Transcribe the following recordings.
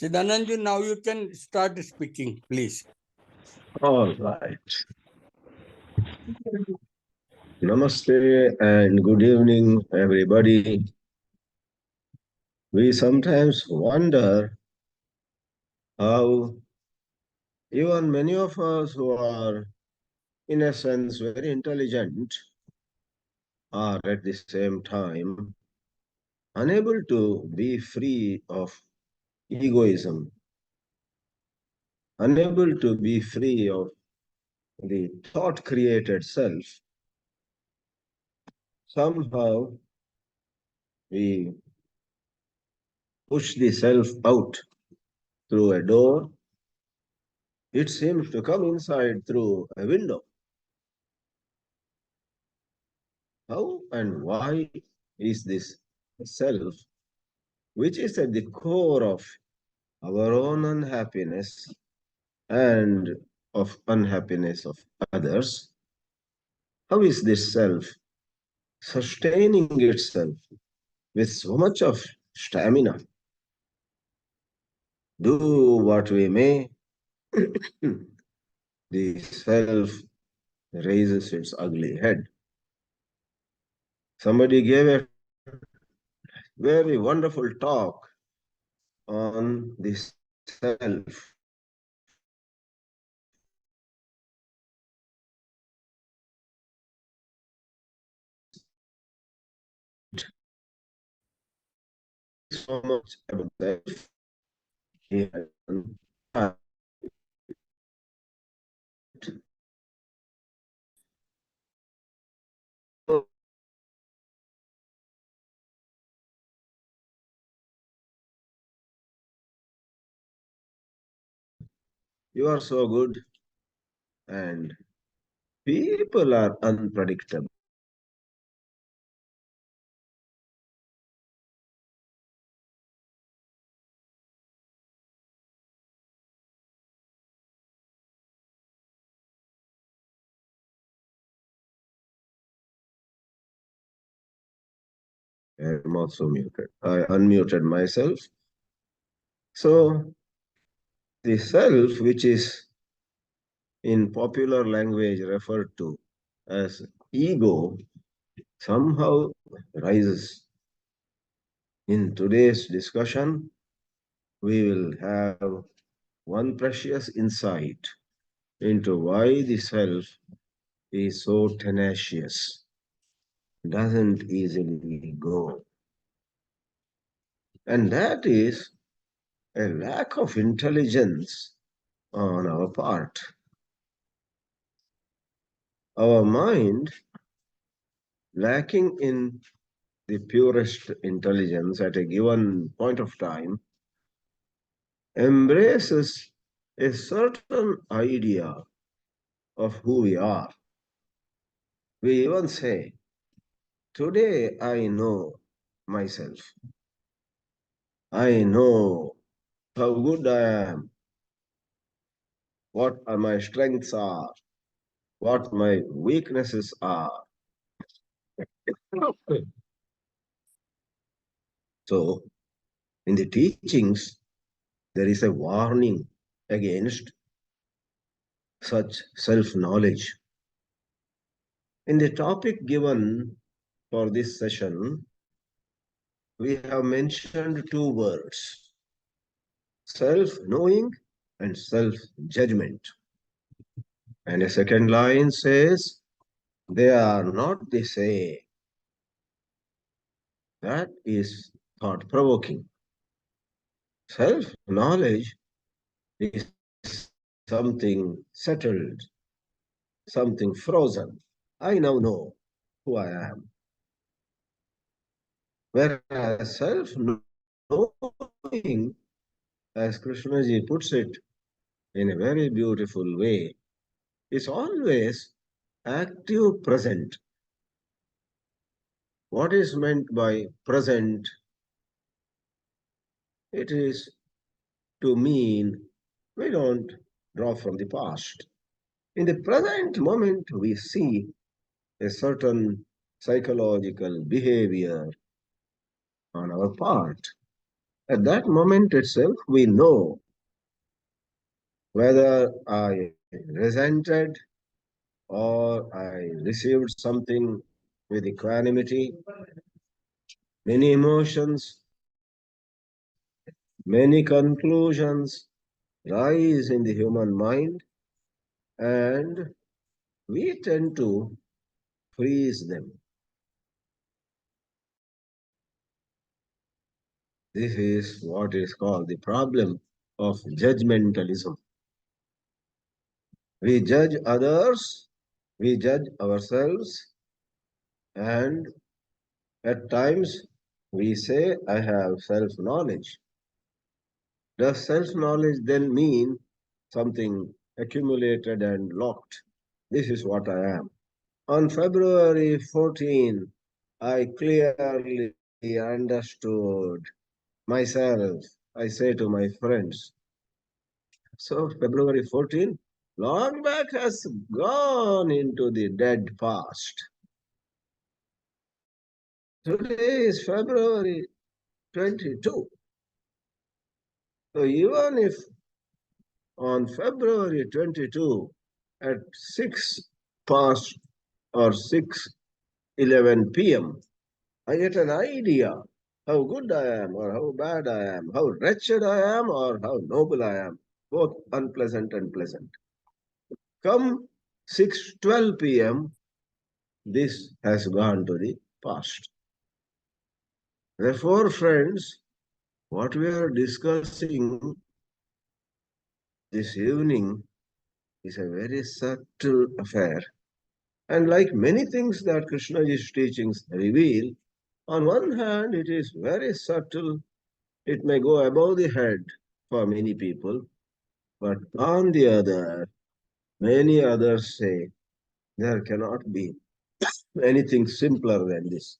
Chidanandji, now you can start speaking, please. All right. Namaste and good evening, everybody. We sometimes wonder how even many of us who are, in a sense, very intelligent are at the same time unable to be free of egoism, unable to be free of the thought created self. Somehow we push the self out through a door. It seems to come inside through a window. How and why is this self, which is at the core of our own unhappiness and of unhappiness of others, how is this self sustaining itself with so much of stamina? Do what we may, the self raises its ugly head. Somebody gave a very wonderful talk on the self. So much about self. You are so good, and people are unpredictable. I'm also muted. I unmuted myself. So the self, which is in popular language referred to as ego, somehow rises. In today's discussion, we will have one precious insight into why the self is so tenacious, doesn't easily go. And that is a lack of intelligence on our part. Our mind, lacking in the purest intelligence at a given point of time, embraces a certain idea of who we are. We even say, today I know myself. I know how good I am, what are my strengths are, what my weaknesses are. So, in the teachings, there is a warning against such self-knowledge. In the topic given for this session, we have mentioned two words, self-knowing and self-judgment. And a second line says, they are not the same. That is thought-provoking. Self-knowledge is something settled, something frozen. I now know who I am. Whereas self-knowing, as Krishnaji puts it in a very beautiful way, is always active present. What is meant by present? It is to mean we don't draw from the past. In the present moment, we see a certain psychological behavior on our part. At that moment itself, we know whether I resented or I received something with equanimity. Many emotions, many conclusions rise in the human mind, and we tend to freeze them. This is what is called the problem of judgmentalism. We judge others, we judge ourselves, and at times we say, I have self knowledge. Does self knowledge then mean something accumulated and locked? This is what I am. On February 14, I clearly understood myself. I say to my friends, so February 14, long back has gone into the dead past. Today is February 22. So even if on February 22 at 6 past or 6:11 p.m., I get an idea how good I am or how bad I am, how wretched I am or how noble I am, both unpleasant and pleasant. Come 6:12 p.m., this has gone to the past. Therefore, friends, what we are discussing this evening is a very subtle affair. And like many things that Krishnaji's teachings reveal, on one hand, it is very subtle. It may go above the head for many people. But on the other, many others say there cannot be anything simpler than this.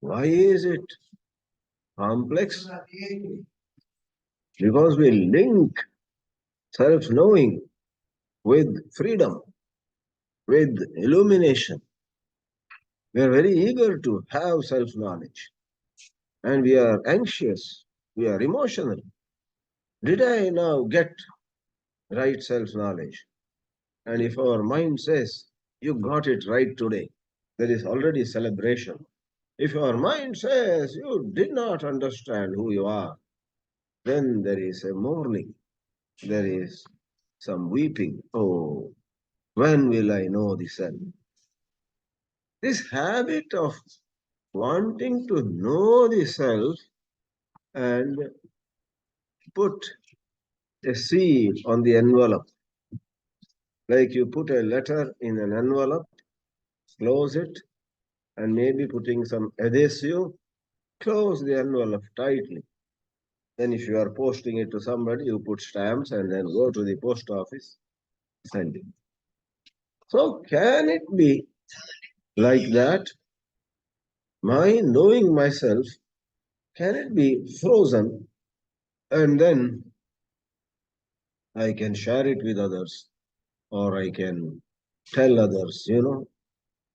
Why is it complex? Because we link self knowing with freedom, with illumination. We are very eager to have self knowledge and we are anxious, we are emotional. Did I now get right self knowledge? And if our mind says, you got it right today, there is already celebration. If your mind says you did not understand who you are, then there is a mourning, there is some weeping. Oh, when will I know the self? This habit of wanting to know the self and put a seal on the envelope, like you put a letter in an envelope, close it, and maybe putting some adhesive, close the envelope tightly. Then if you are posting it to somebody, you put stamps and then go to the post office, send it. So can it be like that? My knowing myself, can it be frozen and then I can share it with others or I can tell others,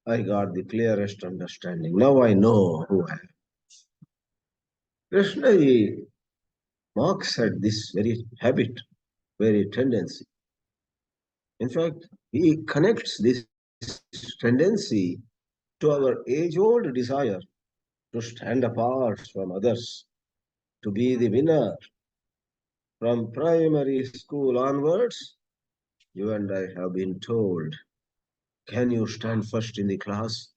I got the clearest understanding. Now I know who I am. Krishna he mocks at this very habit, very tendency. In fact, he connects this tendency to our age-old desire to stand apart from others, to be the winner. From primary school onwards, you and I have been told, can you stand first in the class?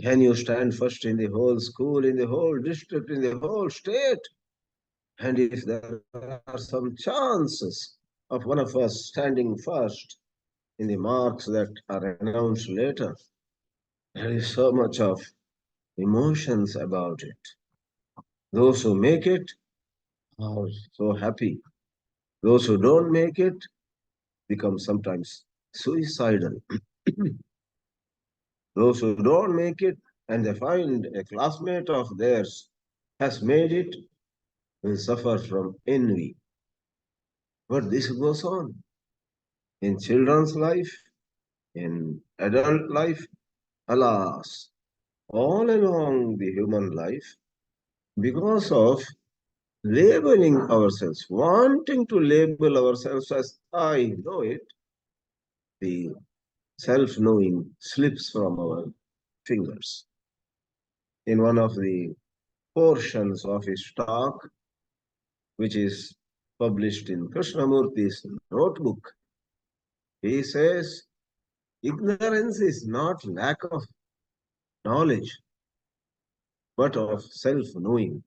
Can you stand first in the whole school, in the whole district, in the whole state? And if there are some chances of one of us standing first in the marks that are announced later, there is so much of emotions about it. Those who make it are so happy. Those who don't make it become sometimes suicidal. Those who don't make it and they find a classmate of theirs has made it will suffer from envy. But this goes on in children's life, in adult life, alas, all along the human life, because of labeling ourselves, wanting to label ourselves as I know it, the self knowing slips from our fingers. In one of the portions of his talk, which is published in Krishnamurti's notebook, he says, ignorance is not lack of knowledge, but of self knowing.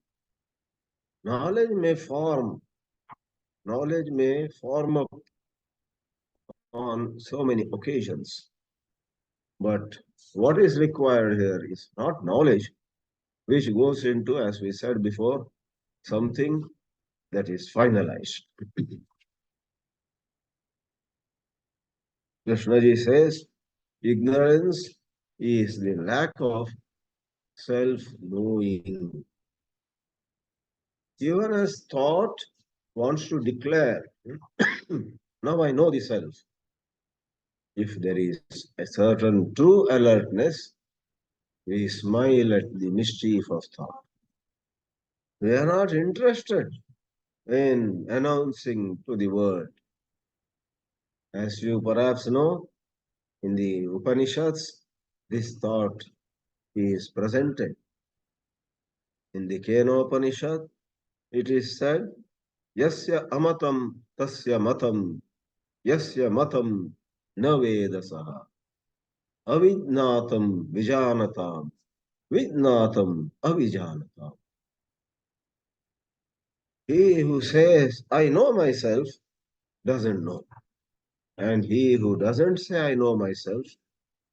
Knowledge may form, knowledge may form up on so many occasions, but what is required here is not knowledge, which goes into, as we said before, something that is finalized. Krishnaji says, ignorance is the lack of self knowing. Even as thought wants to declare, now I know the self. If there is a certain true alertness, we smile at the mischief of thought. We are not interested in announcing to the world. As you perhaps know, in the Upanishads, this thought is presented. In the Kenopanishad, it is said, Yasya amatam tasya matam, Yasya matam na vedasaha, avidnatam vijanatam, vidnatam avijanatam. He who says, I know myself, doesn't know. And he who doesn't say, I know myself,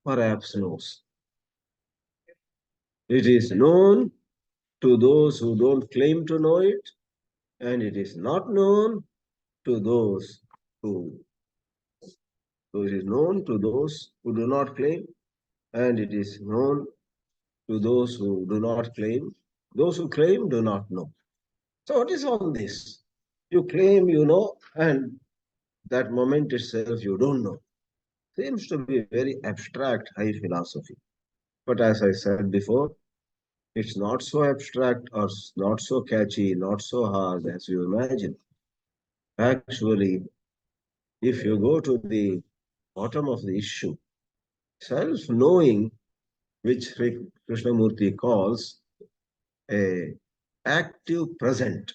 perhaps knows. It is known to those who don't claim to know it, and it is not known to those who. So it is known to those who do not claim, and it is known to those who do not claim. Those who claim do not know. So what is all this? You claim you know, and that moment itself you don't know. Seems to be very abstract high philosophy. But as I said before, it's not so abstract or not so catchy, not so hard as you imagine. Actually, if you go to the bottom of the issue, self knowing, which Krishnamurti calls a active present,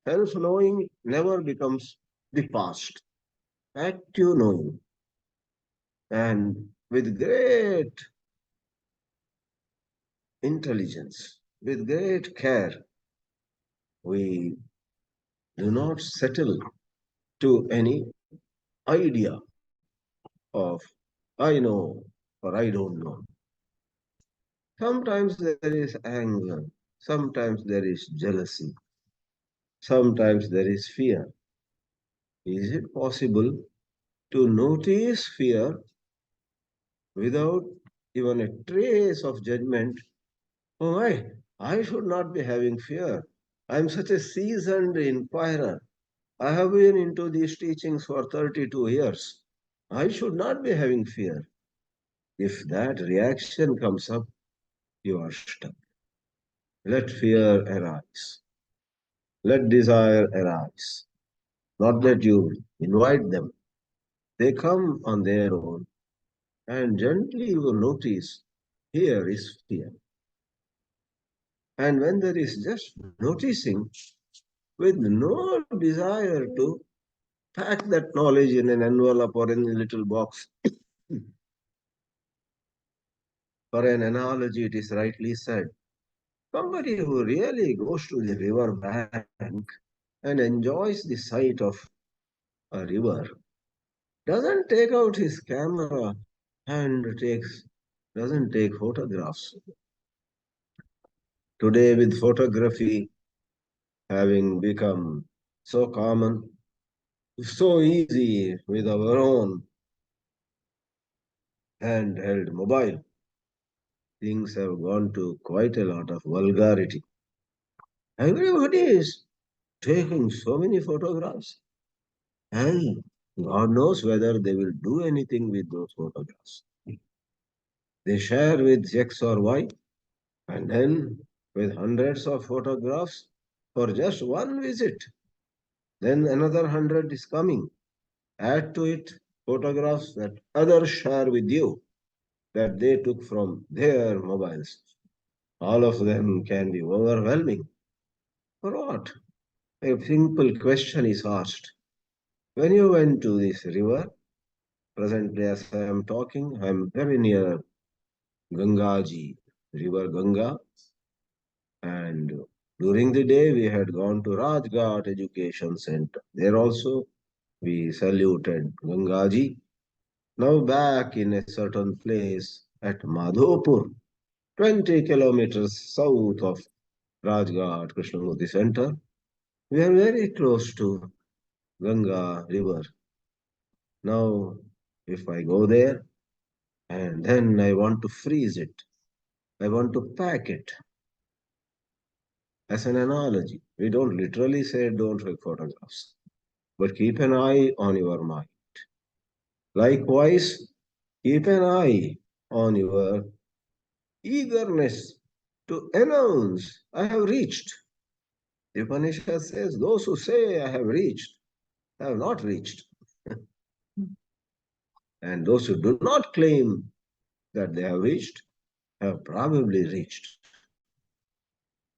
self knowing never becomes the past. Active knowing. And with great intelligence, with great care, we do not settle to any idea of I know or I don't know. Sometimes there is anger, sometimes there is jealousy, sometimes there is fear. Is it possible to notice fear without even a trace of judgment? Oh, I should not be having fear. I am such a seasoned inquirer. I have been into these teachings for 32 years. I should not be having fear. If that reaction comes up, you are stuck. Let fear arise. Let desire arise. Not that you invite them. They come on their own. And gently you will notice here is fear. And when there is just noticing with no desire to pack that knowledge in an envelope or in a little box. For an analogy, it is rightly said. Somebody who really goes to the river bank and enjoys the sight of a river doesn't take out his camera and doesn't take photographs. Today, with photography having become so common, so easy with our own handheld mobile, things have gone to quite a lot of vulgarity. Everybody is taking so many photographs, and God knows whether they will do anything with those photographs. They share with X or Y, and then with hundreds of photographs for just one visit. Then another 100 is coming. Add to it photographs that others share with you that they took from their mobiles. All of them can be overwhelming. For what? A simple question is asked. When you went to this river, presently as I am talking, I am very near Gangaji, River Ganga, and during the day we had gone to Rajghat Education Center. There also we saluted Gangaji. Now back in a certain place at Madhopur, 20 kilometers south of Rajghat Krishnamurti Center, we are very close to Ganga River. Now, if I go there and then I want to freeze it, I want to pack it as an analogy. We don't literally say don't take photographs, but keep an eye on your mind. Likewise, keep an eye on your eagerness to announce, I have reached. The Upanishad says, those who say I have reached have not reached. And those who do not claim that they have reached have probably reached.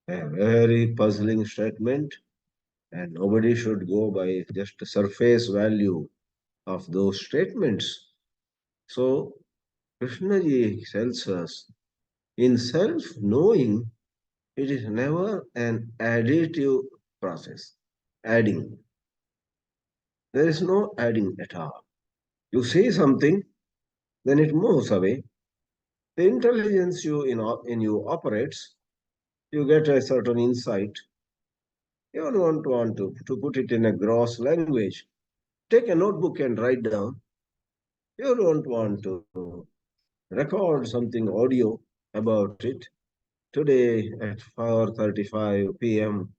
A very puzzling statement, and nobody should go by just the surface value of those statements. So, Krishnaji tells us in self knowing, it is never an additive process. Adding. There is no adding at all. You say something, then it moves away. The intelligence in you operates, you get a certain insight. You don't want to put it in a gross language. Take a notebook and write down. You don't want to record something audio about it. Today at 4:35 p.m.,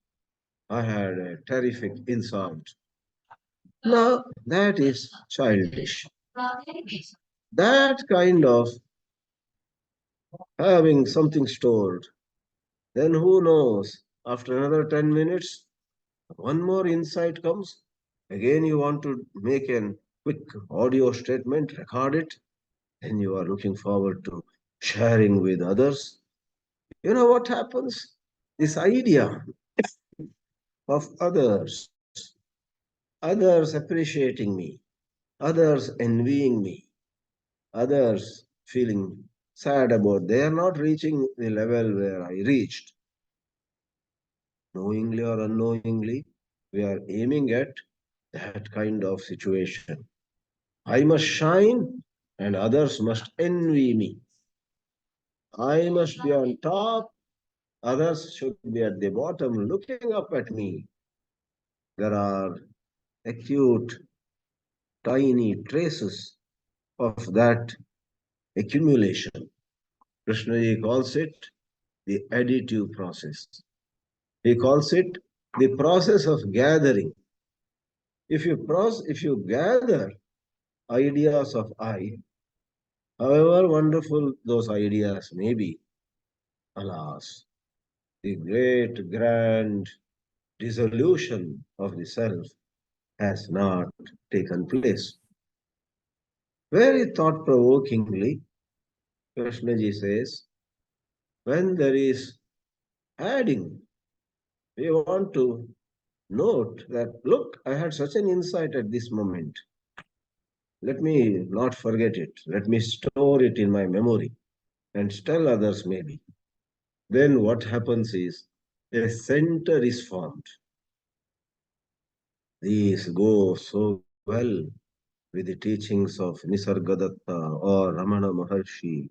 I had a terrific insight. Now, that is childish. That kind of having something stored. Then who knows? After another 10 minutes, one more insight comes. Again, you want to make a quick audio statement, record it, and you are looking forward to sharing with others. You know what happens? This idea of others appreciating me, others envying me, others feeling sad about they are not reaching the level where I reached. Knowingly or unknowingly, we are aiming at that kind of situation. I must shine and others must envy me. I must be on top, others should be at the bottom looking up at me. There are acute, tiny traces of that accumulation. Krishnaji calls it the additive process. He calls it the process of gathering. If you gather ideas of I, however wonderful those ideas may be, alas, the great grand dissolution of the self has not taken place. Very thought provokingly, Krishnaji says, when there is adding, we want to note that, look, I had such an insight at this moment. Let me not forget it. Let me store it in my memory and tell others maybe. Then what happens is a center is formed. These go so well with the teachings of Nisargadatta or Ramana Maharshi,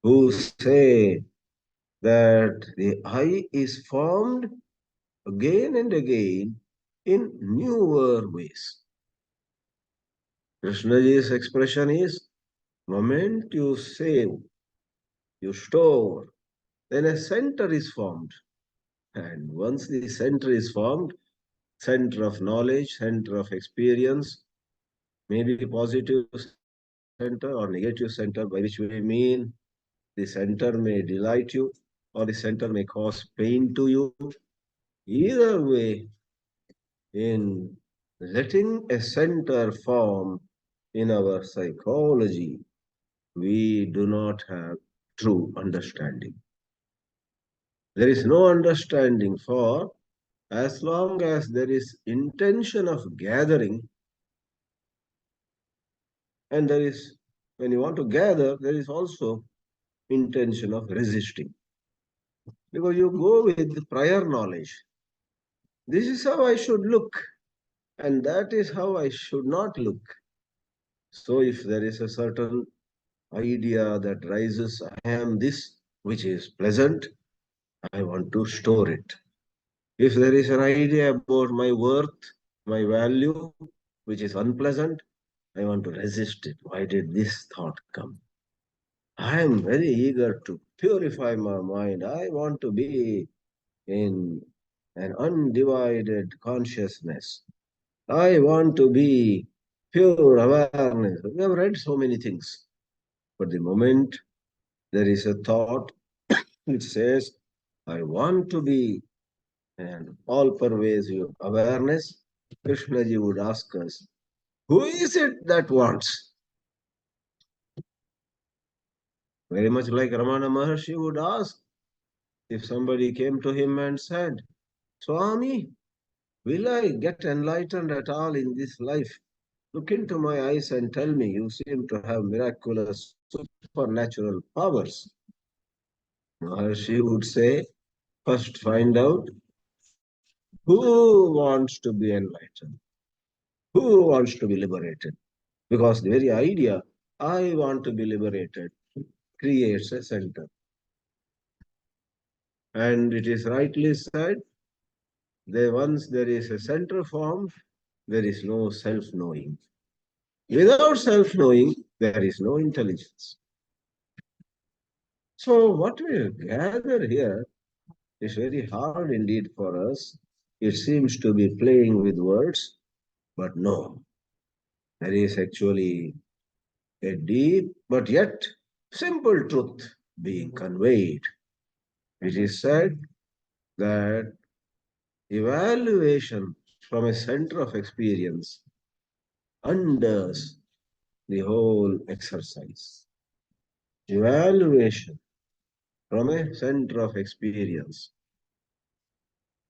who say that the I is formed again and again in newer ways. Krishnaji's expression is, moment you save, you store, then a center is formed. And once the center is formed, center of knowledge, center of experience, maybe positive center or negative center, by which we mean the center may delight you or the center may cause pain to you. Either way, in letting a center form in our psychology, we do not have true understanding. There is no understanding for as long as there is intention of gathering, and there is, when you want to gather, there is also intention of resisting. Because you go with prior knowledge. This is how I should look, and that is how I should not look. So if there is a certain idea that rises, I am this, which is pleasant, I want to store it. If there is an idea about my worth, my value, which is unpleasant, I want to resist it. Why did this thought come? I am very eager to purify my mind. I want to be in an undivided consciousness. I want to be pure awareness. We have read so many things. But the moment there is a thought which says, I want to be an all pervasive awareness, Krishnaji would ask us, who is it that wants? Very much like Ramana Maharshi would ask if somebody came to him and said, Swami, will I get enlightened at all in this life? Look into my eyes and tell me you seem to have miraculous supernatural powers. Maharshi would say, first find out who wants to be enlightened, who wants to be liberated. Because the very idea, I want to be liberated, creates a center. And it is rightly said, that once there is a center formed, there is no self-knowing. Without self-knowing, there is no intelligence. So what we gather here is very hard indeed for us. It seems to be playing with words, but no. There is actually a deep but yet simple truth being conveyed. It is said that evaluation from a center of experience undoes the whole exercise. Evaluation from a center of experience,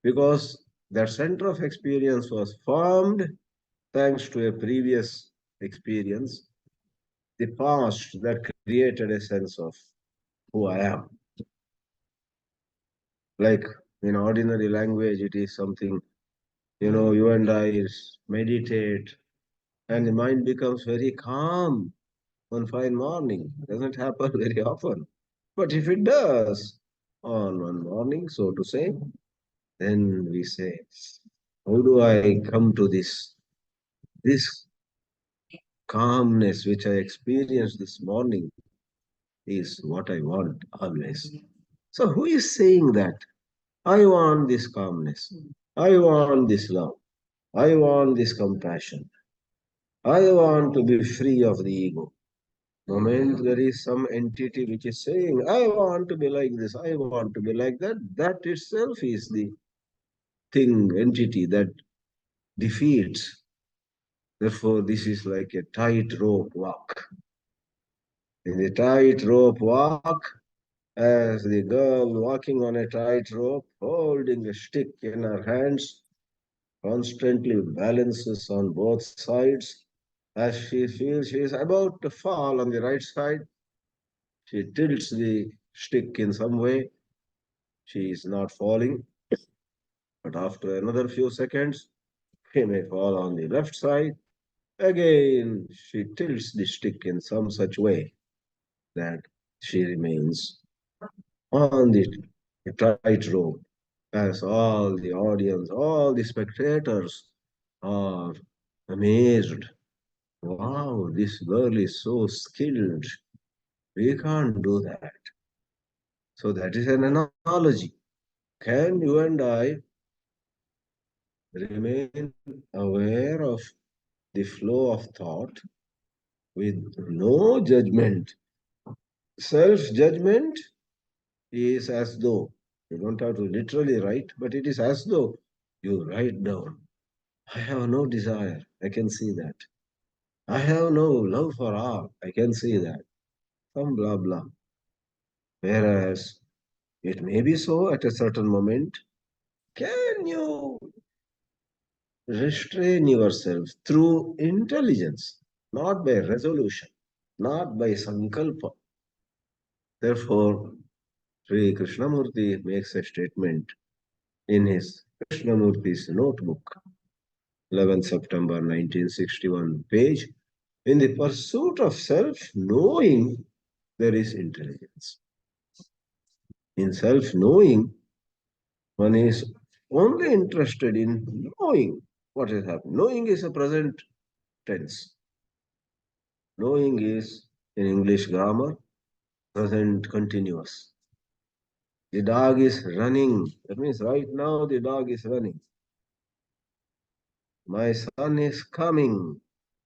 because that center of experience was formed thanks to a previous experience, the past that created a sense of who I am. Like in ordinary language, it is something, you and I meditate and the mind becomes very calm one fine morning. It doesn't happen very often. But if it does on one morning, so to say, then we say, how do I come to this calmness which I experienced this morning is what I want always. So who is saying that? I want this calmness. I want this love. I want this compassion. I want to be free of the ego. Moment there is some entity which is saying, I want to be like this, I want to be like that, that itself is the thing, entity that defeats. Therefore, this is like a tightrope walk. In the tightrope walk, as the girl walking on a tightrope, holding a stick in her hands, constantly balances on both sides. As she feels she is about to fall on the right side, she tilts the stick in some way. She is not falling, but after another few seconds, she may fall on the left side. Again, she tilts the stick in some such way that she remains on the tightrope, as all the audience, all the spectators are amazed. Wow, this girl is so skilled. We can't do that. So that is an analogy. Can you and I remain aware of the flow of thought with no judgment? Self judgment is as though, you don't have to literally write, but it is as though you write down, I have no desire, I can see that. I have no love for art, I can see that. Some blah blah. Whereas it may be so at a certain moment. Can you restrain yourself through intelligence, not by resolution, not by sankalpa? Therefore, Sri Krishnamurti makes a statement in his Krishnamurti's notebook, 11 September 1961 page. In the pursuit of self knowing, there is intelligence. In self knowing, one is only interested in knowing what is happening. Knowing is a present tense. Knowing is, in English grammar, present continuous. The dog is running. That means right now the dog is running. My son is coming.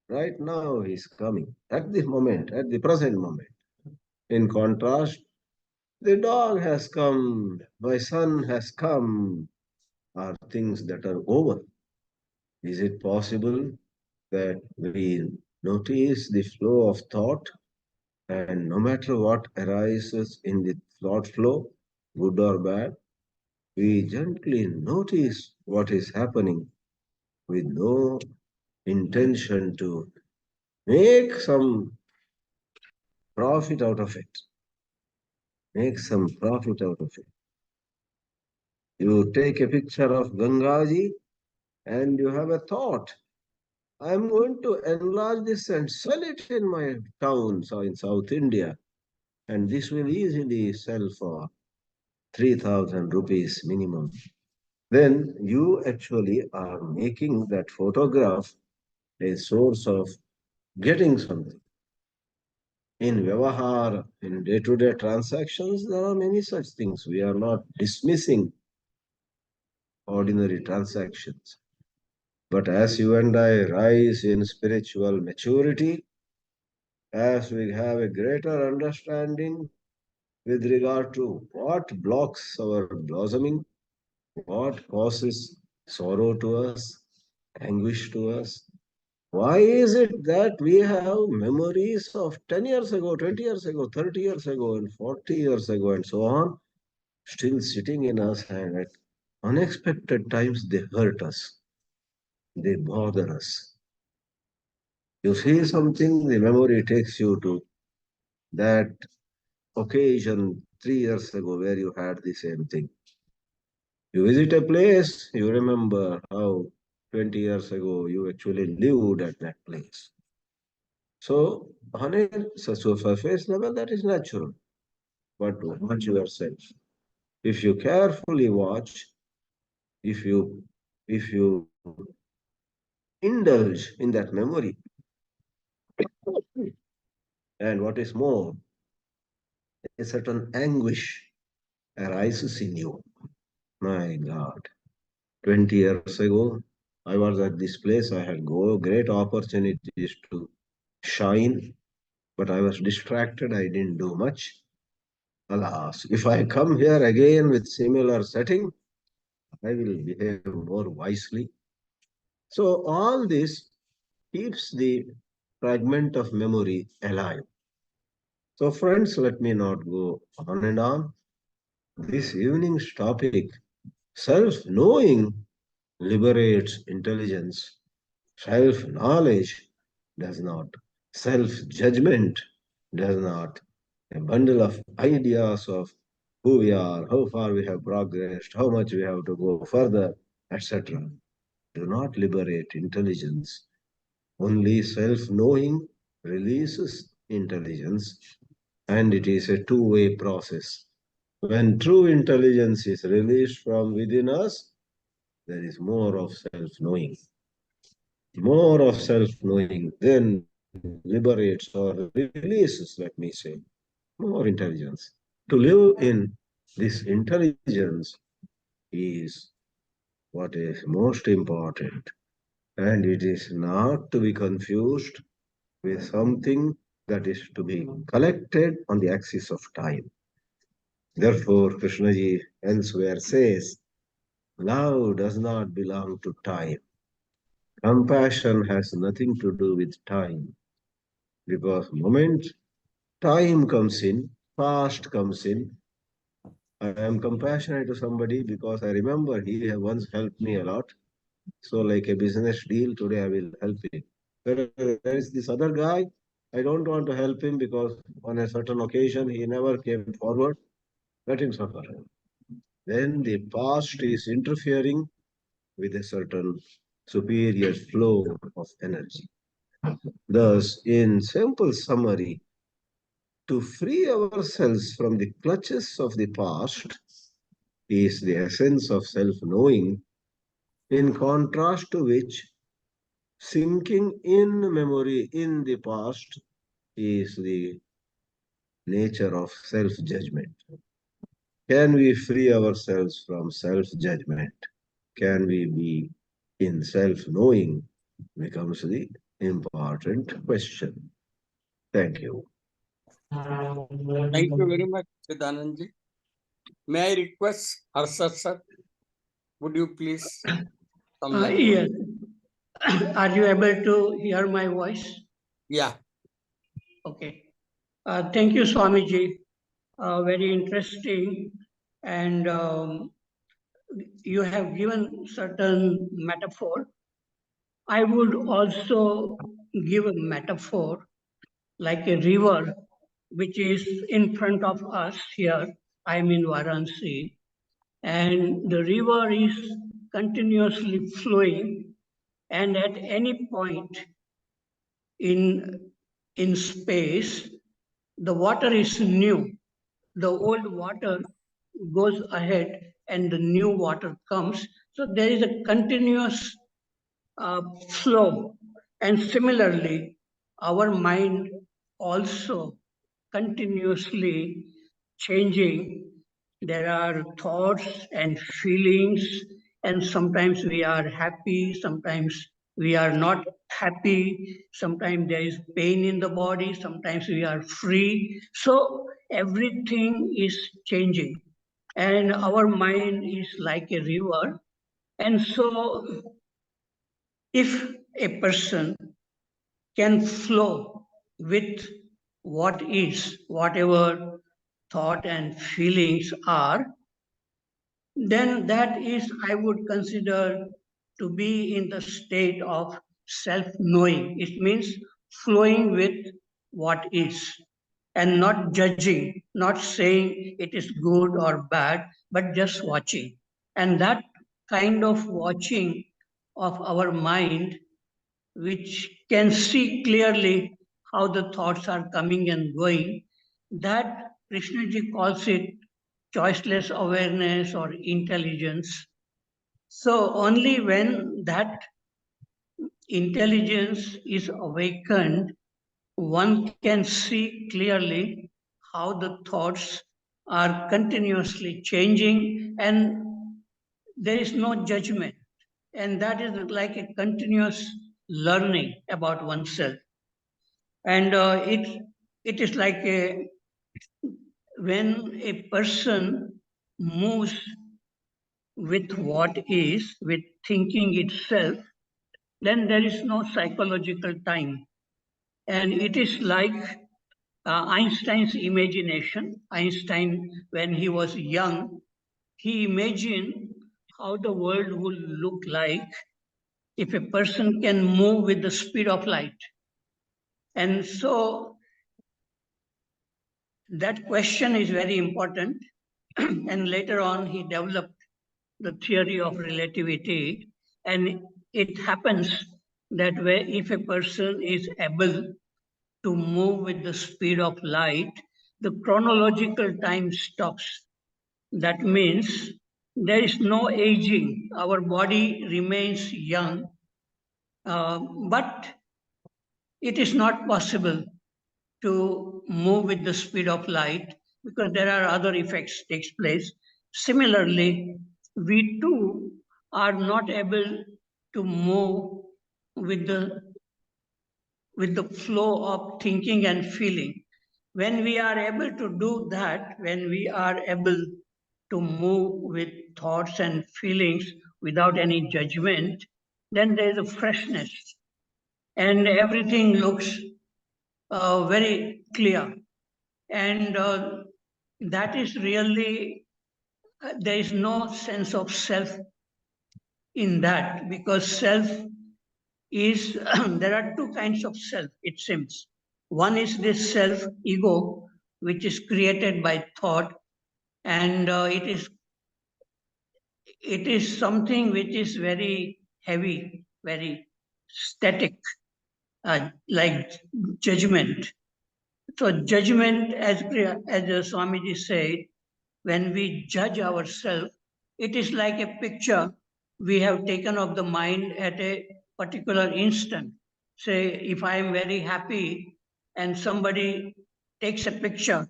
Right now he is coming. At this moment, at the present moment. In contrast, the dog has come. My son has come. Are things that are over. Is it possible that we notice the flow of thought, and no matter what arises in the thought flow, good or bad, we gently notice what is happening with no intention to make some profit out of it. Make some profit out of it. You take a picture of Gangaji and you have a thought. I'm going to enlarge this and sell it in my town, so in South India, and this will easily sell for 3,000 rupees minimum. Then you actually are making that photograph a source of getting something. In Vyavahar, in day-to-day transactions, there are many such things. We are not dismissing ordinary transactions. But as you and I rise in spiritual maturity, as we have a greater understanding with regard to what blocks our blossoming, what causes sorrow to us, anguish to us, why is it that we have memories of 10 years ago, 20 years ago, 30 years ago, and 40 years ago, and so on, still sitting in us, and at unexpected times they hurt us, they bother us. You see something, the memory takes you to that occasion 3 years ago where you had the same thing. You visit a place, you remember how 20 years ago you actually lived at that place. So, on a surface level, that is natural. But watch yourself. If you carefully watch, if you if you indulge in that memory, and what is more, a certain anguish arises in you. My God, 20 years ago, I was at this place. I had great opportunities to shine, but I was distracted. I didn't do much. Alas, if I come here again with similar setting, I will behave more wisely. So all this keeps the fragment of memory alive. So friends, let me not go on and on. This evening's topic, self-knowing liberates intelligence. Self-knowledge does not. Self-judgment does not. A bundle of ideas of who we are, how far we have progressed, how much we have to go further, etc. do not liberate intelligence. Only self-knowing releases intelligence, and it is a two-way process. When true intelligence is released from within us, there is more of self-knowing. More of self-knowing then liberates or releases, let me say, more intelligence. To live in this intelligence is what is most important. And it is not to be confused with something that is to be collected on the axis of time. Therefore, Krishnaji elsewhere says, love does not belong to time. Compassion has nothing to do with time. Because moment time comes in, past comes in, I am compassionate to somebody because I remember he once helped me a lot. So, like a business deal, today I will help him. Whereas there is this other guy, I don't want to help him because on a certain occasion he never came forward. Let him suffer. Then the past is interfering with a certain superior flow of energy. Thus, in simple summary, to free ourselves from the clutches of the past is the essence of self knowing, in contrast to which sinking in memory in the past is the nature of self judgment. Can we free ourselves from self judgment? Can we be in self knowing? Becomes the important question. Thank you. Thank you very much, Chidanandji. May I request Harshad sir, would you please some line? Yes. Are you able to hear my voice? Yeah. Okay. Thank you, Swamiji. Very interesting. And you have given certain metaphor. I would also give a metaphor like a river which is in front of us here. I'm in Varanasi, and the river is continuously flowing, and at any point in space, the water is new. The old water goes ahead and the new water comes. So there is a continuous flow. And similarly, our mind also continuously changing. There are thoughts and feelings, and sometimes we are happy, sometimes we are not happy, sometimes there is pain in the body, sometimes we are free. So everything is changing, and our mind is like a river. And so, if a person can flow with what is, whatever thought and feelings are, then that is, I would consider to be in the state of self knowing. It means flowing with what is and not judging, not saying it is good or bad, but just watching. And that kind of watching of our mind, which can see clearly how the thoughts are coming and going, that Krishnaji calls it choiceless awareness or intelligence. So, only when that intelligence is awakened, one can see clearly how the thoughts are continuously changing and there is no judgment. And that is like a continuous learning about oneself. And it is like when a person moves with what is, with thinking itself, then there is no psychological time. And it is like Einstein's imagination. Einstein, when he was young, he imagined how the world would look like if a person can move with the speed of light. And so that question is very important. And later on, he developed the theory of relativity. And it happens that way if a person is able to move with the speed of light, the chronological time stops. That means there is no aging. Our body remains young, but it is not possible to move with the speed of light because there are other effects takes place. Similarly, we too are not able to move with the flow of thinking and feeling. When we are able to do that, when we are able to move with thoughts and feelings without any judgment, then there is a freshness and everything looks very clear. And that is really, there is no sense of self in that, because self is, there are two kinds of self, it seems. One is this self ego, which is created by thought, and it is something which is very heavy, very static, like judgment. So judgment, as Swamiji said, when we judge ourselves, it is like a picture we have taken of the mind at a particular instant. Say, if I am very happy and somebody takes a picture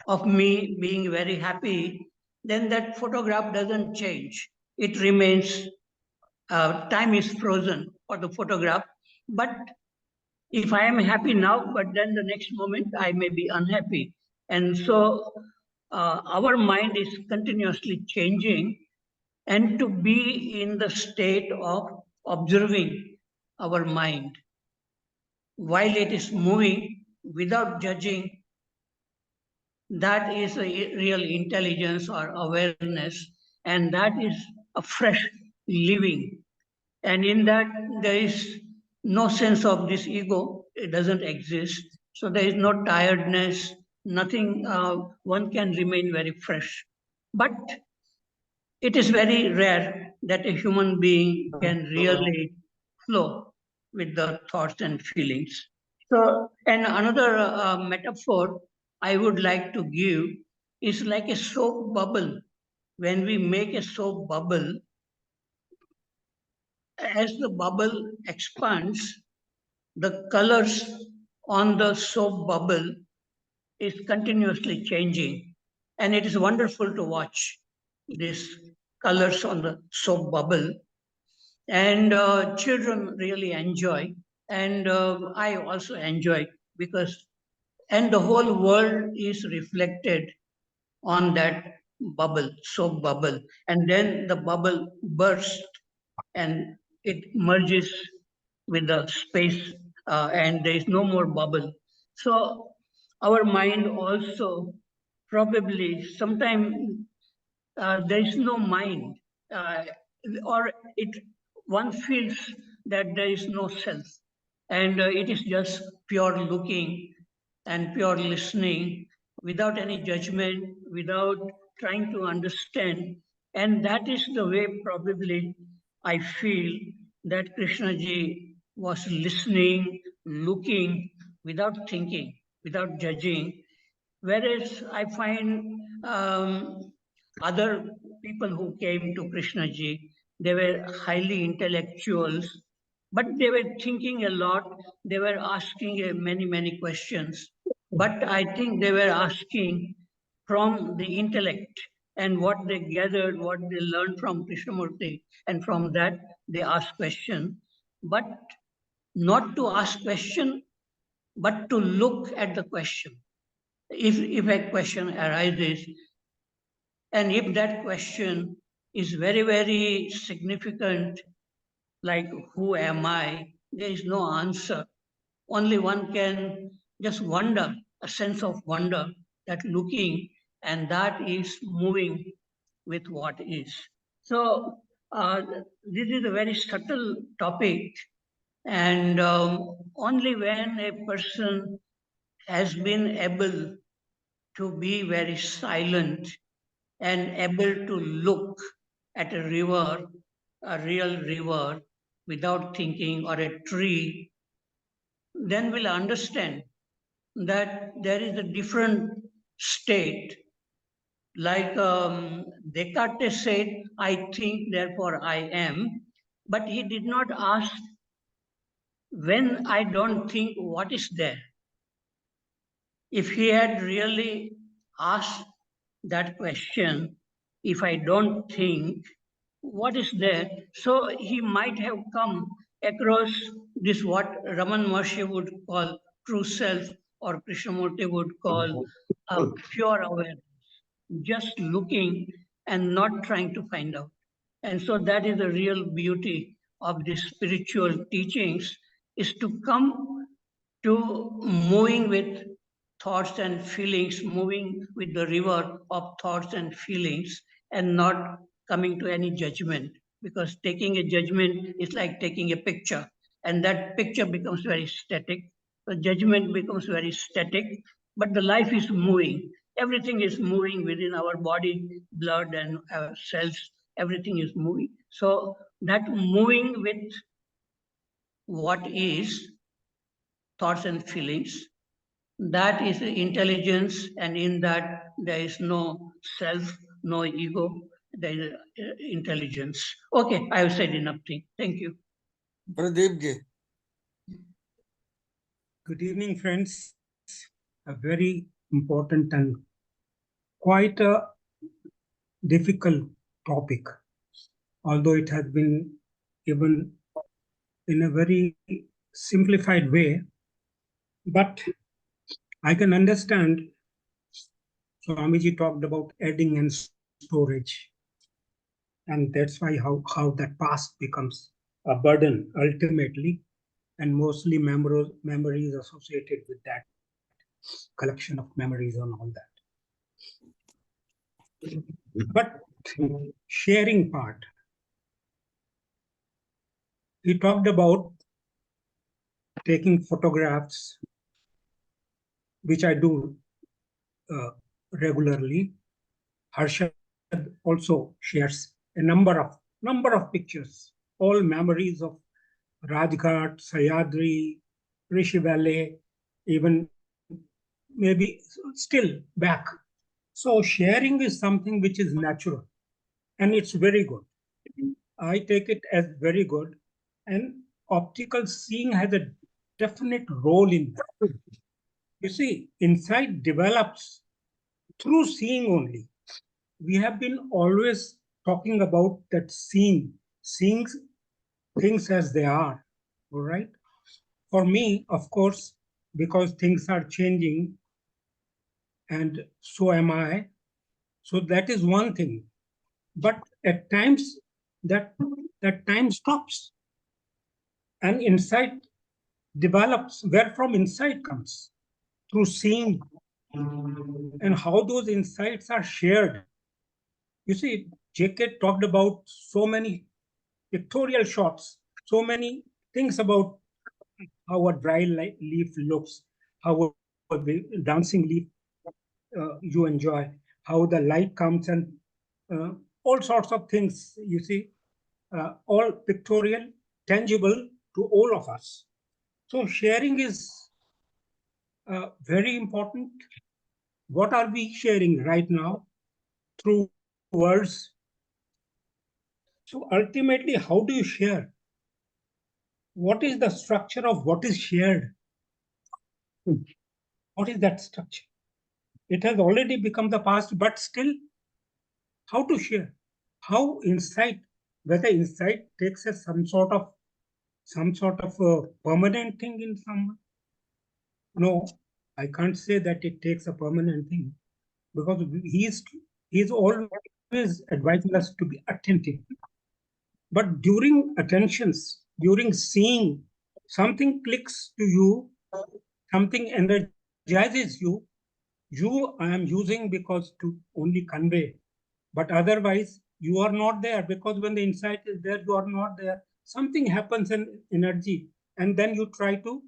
of me being very happy, then that photograph doesn't change. It remains, time is frozen for the photograph. But if I am happy now, but then the next moment I may be unhappy. And so our mind is continuously changing, and to be in the state of observing our mind while it is moving without judging, that is a real intelligence or awareness, and that is a fresh living. And in that, there is no sense of this ego, it doesn't exist. So there is no tiredness, nothing, one can remain very fresh. But it is very rare that a human being can really flow with the thoughts and feelings. So, and another metaphor I would like to give is like a soap bubble. When we make a soap bubble, as the bubble expands, the colors on the soap bubble is continuously changing. And it is wonderful to watch these colors on the soap bubble. And children really enjoy. And I also enjoy, because, and the whole world is reflected on that bubble, soap bubble. And then the bubble bursts and it merges with the space, and there is no more bubble. So our mind also probably sometimes there is no mind, uh, or it one feels that there is no self, and it is just pure looking and pure listening without any judgment, without trying to understand. And that is the way probably I feel that Krishna ji was listening, looking without thinking, without judging. Whereas I find other people who came to Krishna ji, they were highly intellectuals, but they were thinking a lot. They were asking many, many questions. But I think they were asking from the intellect and what they gathered, what they learned from Krishnamurti, and from that they asked question. But not to ask question, but to look at the question. If a question arises, and if that question is very, very significant, like who am I, there is no answer. Only one can just wonder, a sense of wonder, that looking, and that is moving with what is. So this is a very subtle topic, and only when a person has been able to be very silent and able to look at a river, a real river, without thinking, or a tree, then we'll understand that there is a different state. Like Descartes said, I think, therefore I am. But he did not ask, when I don't think, what is there? If he had really asked that question, if I don't think, what is there? So he might have come across this, what Raman Maharshi would call true self, or Krishnamurti would call a pure awareness, just looking and not trying to find out. And so that is the real beauty of the spiritual teachings, is to come to moving with thoughts and feelings, moving with the river of thoughts and feelings, and not coming to any judgment. Because taking a judgment is like taking a picture, and that picture becomes very static. The judgment becomes very static, but the life is moving. Everything is moving within our body, blood, and our cells. Everything is moving. So that moving with what is thoughts and feelings, that is intelligence, and in that there is no self, no ego, there is intelligence. Okay, I have said enough thing. Thank you. Pradeep ji. Good evening, friends. A very important and quite a difficult topic, although it has been given in a very simplified way. But I can understand, Swamiji talked about adding and storage. And that's why how that past becomes a burden ultimately, and mostly memories associated with that collection of memories and all that. But sharing part, he talked about taking photographs, which I do regularly. Harshad also shares a number of pictures, all memories of Rajghat, Sayadri, Rishi Valley, even maybe still back. So sharing is something which is natural, and it's very good. I take it as very good, and optical seeing has a definite role in that. You see, insight develops through seeing only. We have been always talking about that seeing things as they are, all right? For me, of course, because things are changing, and so am I. So that is one thing. But at times, that time stops, and insight develops. Where from insight comes? Through seeing, and how those insights are shared. You see, JK talked about so many pictorial shots, so many things about how a dry leaf looks, how a dancing leaf you enjoy, how the light comes, and all sorts of things, you see, all pictorial, tangible to all of us. So sharing is very important. What are we sharing right now? Through words. So ultimately, how do you share? What is the structure of what is shared? What is that structure? It has already become the past, but still, how to share? How insight, whether insight takes as some sort of a permanent thing in someone? No, I can't say that it takes a permanent thing, because he's always advising us to be attentive. But during attentions, during seeing, something clicks to you, something energizes you. I am using because to only convey, but otherwise you are not there, because when the insight is there, you are not there. Something happens in energy, and then you try to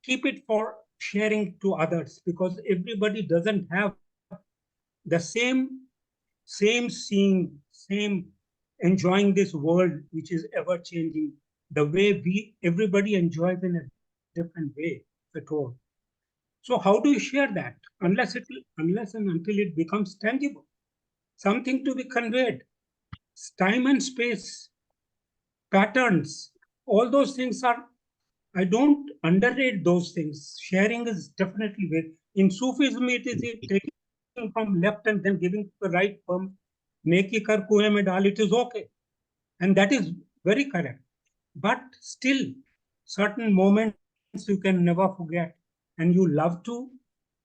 keep it for sharing to others, because everybody doesn't have the same seeing, same enjoying this world, which is ever changing, the way everybody enjoys in a different way at all. So how do you share that? Unless and until it becomes tangible, something to be conveyed. Time and space, patterns, all those things are, I don't underrate those things. Sharing is definitely way. In Sufism, it is taking from left and then giving to the right from Neki kar kuएं में डाल, it is okay. And that is very correct. But still, certain moments you can never forget, and you love to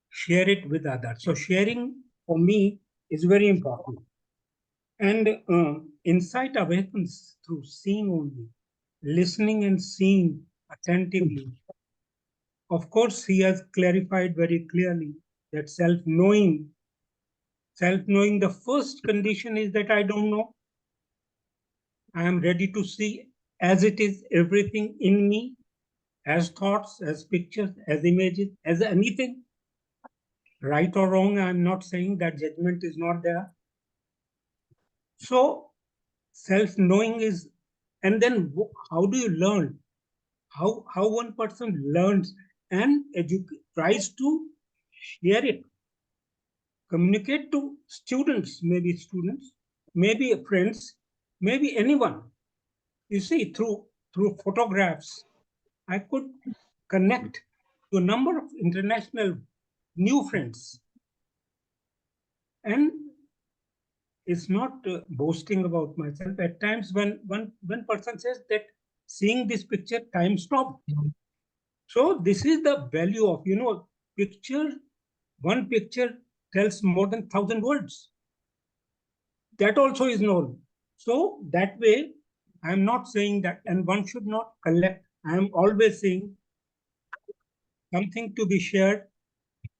share it with others. So sharing for me is very important. And insight awakens through seeing only, listening and seeing attentively. Of course, he has clarified very clearly that self-knowing, the first condition is that I don't know. I am ready to see as it is everything in me, as thoughts, as pictures, as images, as anything. Right or wrong, I'm not saying that judgment is not there. So self-knowing is, and then how do you learn? How one person learns and tries to share it, communicate to students, maybe friends, maybe anyone. You see, through photographs, I could connect to a number of international new friends. And it's not boasting about myself. At times, when one person says that seeing this picture, time stopped. So this is the value of, picture. One picture tells more than 1,000 words. That also is known. So that way, I'm not saying that, and one should not collect. I am always saying something to be shared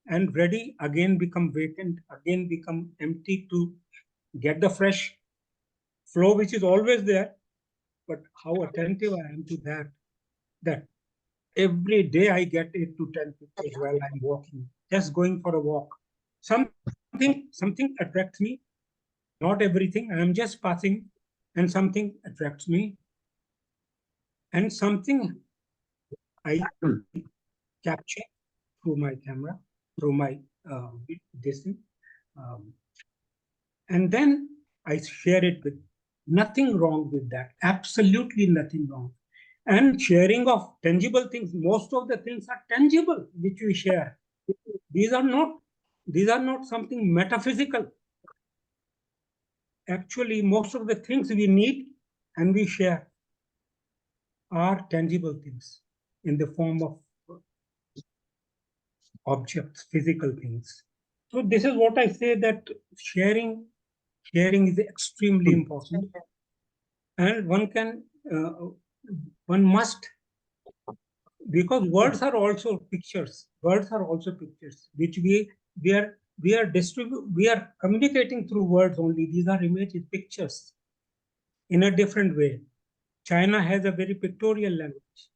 and ready, again become vacant, again become empty, to get the fresh flow which is always there. But how attentive I am to that every day I get 8 to 10 pictures while I'm walking, just going for a walk. Something attracts me, not everything. I am just passing and something attracts me, and something I capture through my camera, through my this thing. And then I share it with, nothing wrong with that, absolutely nothing wrong. And sharing of tangible things, most of the things are tangible which we share. These are not something metaphysical. Actually, most of the things we need and we share are tangible things in the form of objects, physical things. So this is what I say, that sharing is extremely important. And one must, because words are also pictures. Words are also pictures, which we are communicating through words only. These are images, pictures, in a different way. China has a very pictorial language.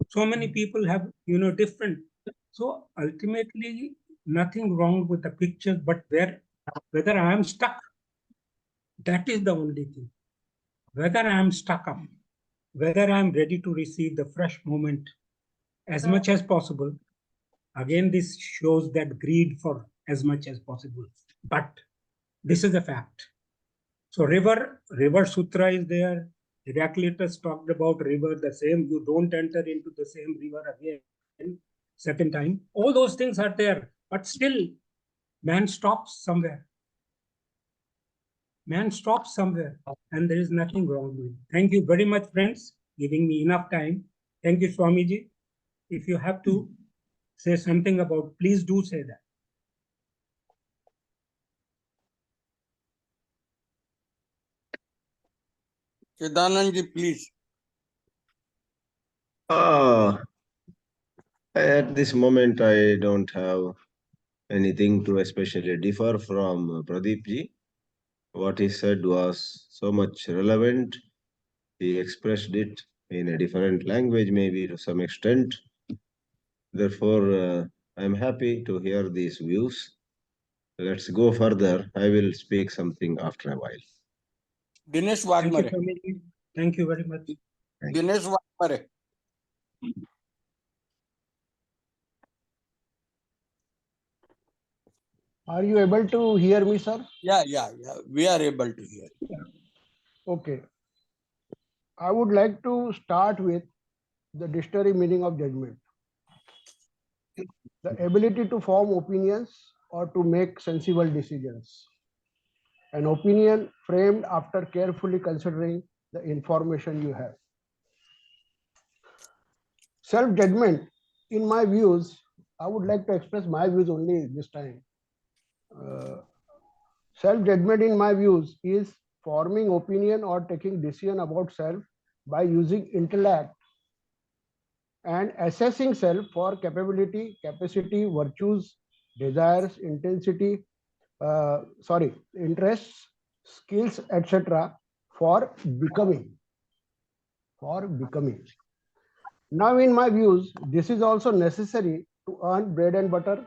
So many people have, different. So ultimately, nothing wrong with the pictures, but whether I am stuck, that is the only thing. Whether I am stuck up, whether I am ready to receive the fresh moment as much as possible. Again, this shows that greed for as much as possible. But this is a fact. So river sutra is there. Heraclitus talked about river, the same. You don't enter into the same river again, second time. All those things are there. But still, man stops somewhere. Man stops somewhere. And there is nothing wrong with it. Thank you very much, friends, giving me enough time. Thank you, Swamiji. If you have to say something about, please do say that. Chidanandji, please. At this moment, I don't have anything to especially differ from Pradeep ji. What he said was so much relevant. He expressed it in a different language, maybe to some extent. Therefore, I'm happy to hear these views. Let's go further. I will speak something after a while. Dinesh Thank you, Waghmare. Swamiji. Thank you very much. Dinesh Waghmare. Are you able to hear me, sir? Yeah. We are able to hear. Okay. I would like to start with the dictionary meaning of judgment. The ability to form opinions or to make sensible decisions. An opinion framed after carefully considering the information you have. Self-judgment in my views, I would like to express my views only this time. Self-judgment in my views is forming opinion or taking decision about self by using intellect and assessing self for capability, capacity, virtues, desires, interests, skills, etc. for becoming. For becoming. Now, in my views, this is also necessary to earn bread and butter,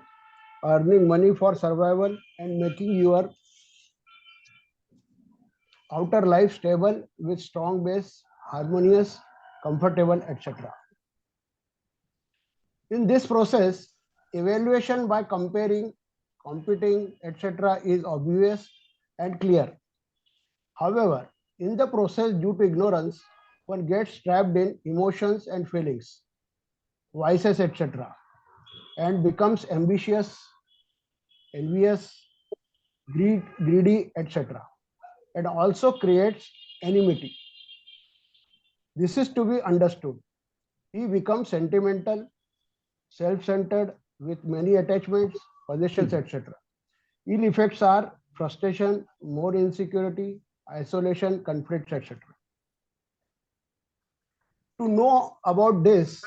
earning money for survival, and making your outer life stable with strong base, harmonious, comfortable, etc. In this process, evaluation by comparing, competing, etc. is obvious and clear. However, in the process, due to ignorance, one gets trapped in emotions and feelings, vices, etc., and becomes ambitious, envious, greedy, etc., and also creates enmity. This is to be understood. He becomes sentimental, self-centered, with many attachments, possessions, etc. Ill effects are frustration, more insecurity, isolation, conflicts, etc. To know about this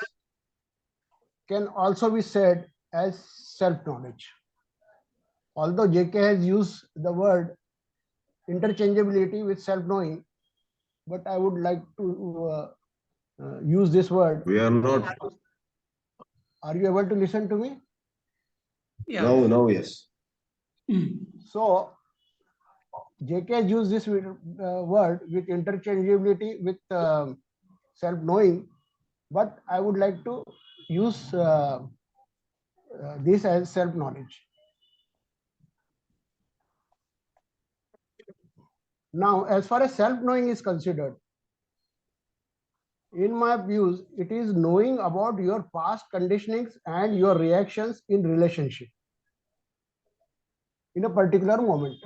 can also be said as self-knowledge. Although JK has used the word interchangeability with self-knowing, but I would like to use this word. We are not. Are you able to listen to me? Yeah. No, yes. So, JK has used this word with interchangeability with self-knowing, but I would like to use this as self-knowledge. Now, as far as self-knowing is considered, in my views, it is knowing about your past conditionings and your reactions in relationship in a particular moment.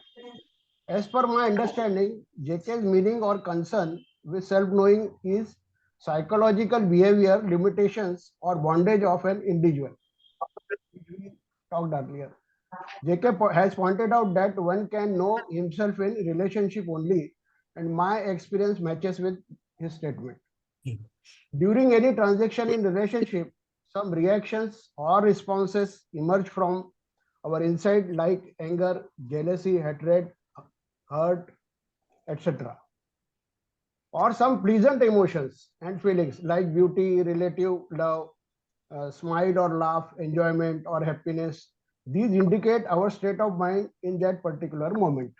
As per my understanding, JK's meaning or concern with self-knowing is psychological behavior limitations or bondage of an individual, which we talked earlier. JK has pointed out that one can know himself in relationship only, and my experience matches with his statement. During any transaction in relationship, some reactions or responses emerge from our inside like anger, jealousy, hatred, hurt, etc. Or some pleasant emotions and feelings like beauty, relative love, smile or laugh, enjoyment or happiness. These indicate our state of mind in that particular moment.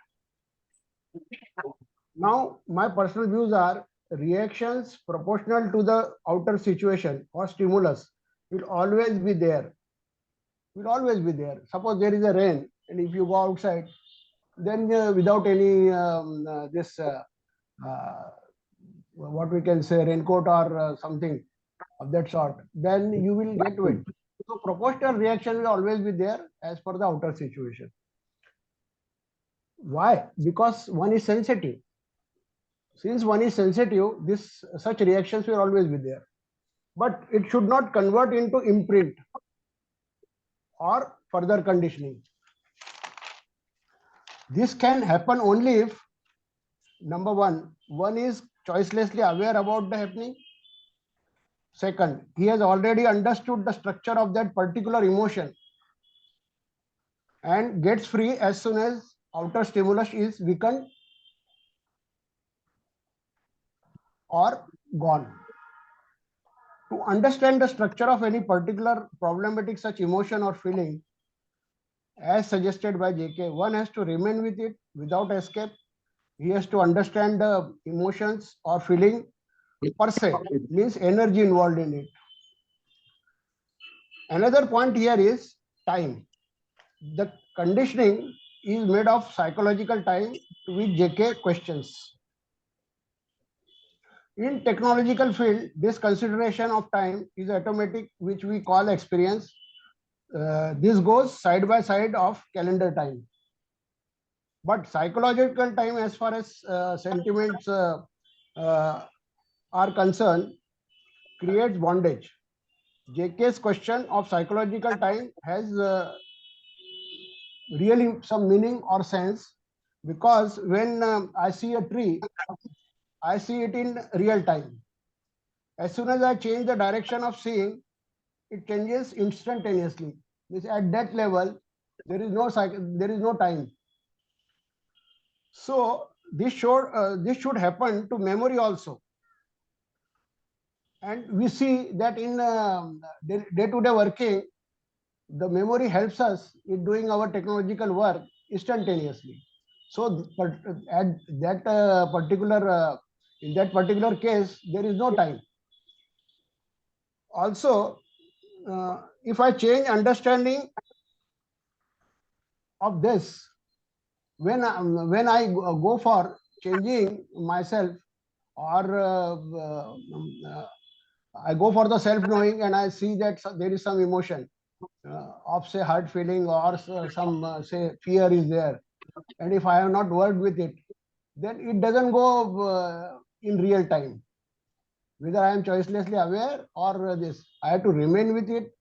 Now, my personal views are reactions proportional to the outer situation or stimulus will always be there. Will always be there. Suppose there is a rain, and if you go outside, then without any what we can say raincoat or something of that sort, then you will get wet. So proportional reaction will always be there as per the outer situation. Why? Because one is sensitive. Since one is sensitive, such reactions will always be there. But it should not convert into imprint or further conditioning. This can happen only if, number one is choicelessly aware about the happening. Second, he has already understood the structure of that particular emotion and gets free as soon as outer stimulus is weakened or gone. To understand the structure of any particular problematic such emotion or feeling, as suggested by JK, one has to remain with it without escape. He has to understand the emotions or feeling per se, means energy involved in it. Another point here is time. The conditioning is made of psychological time, to which JK questions. In technological field, this consideration of time is automatic, which we call experience. This goes side by side of calendar time. But psychological time, as far as sentiments are concerned, creates bondage. JK's question of psychological time has really some meaning or sense, because when I see a tree, I see it in real time. As soon as I change the direction of seeing, it changes instantaneously. At that level, there is no time. So this should happen to memory also. And we see that in day-to-day working, the memory helps us in doing our technological work instantaneously. So, but at that in that particular case, there is no time. Also, if I change understanding of this, when I go for changing myself, or I go for the self-knowing, and I see that there is some emotion of say hurt feeling, or some say fear is there, and if I have not worked with it, then it doesn't go in real time. Whether I am choicelessly aware or this, I have to remain with it,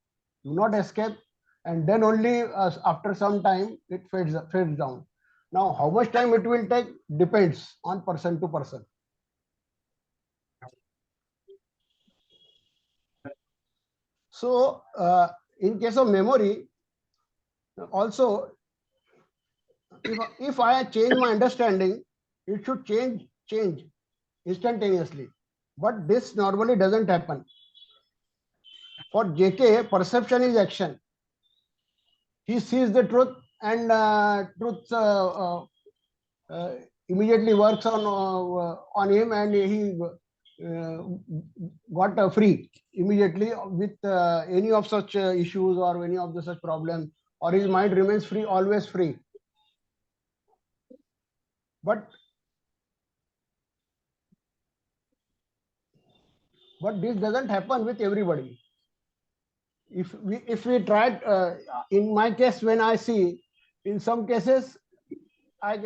do not escape, and then only after some time it fades down. Now, how much time it will take depends on person to person. So, in case of memory, also, if I change my understanding, it should change instantaneously. But this normally doesn't happen. For JK, perception is action. He sees the truth, and truth immediately works on him, and he got free immediately with any of such issues or any of the such problems, or his mind remains free, always free. But this doesn't happen with everybody. If we try, in my case, when I see, in some cases I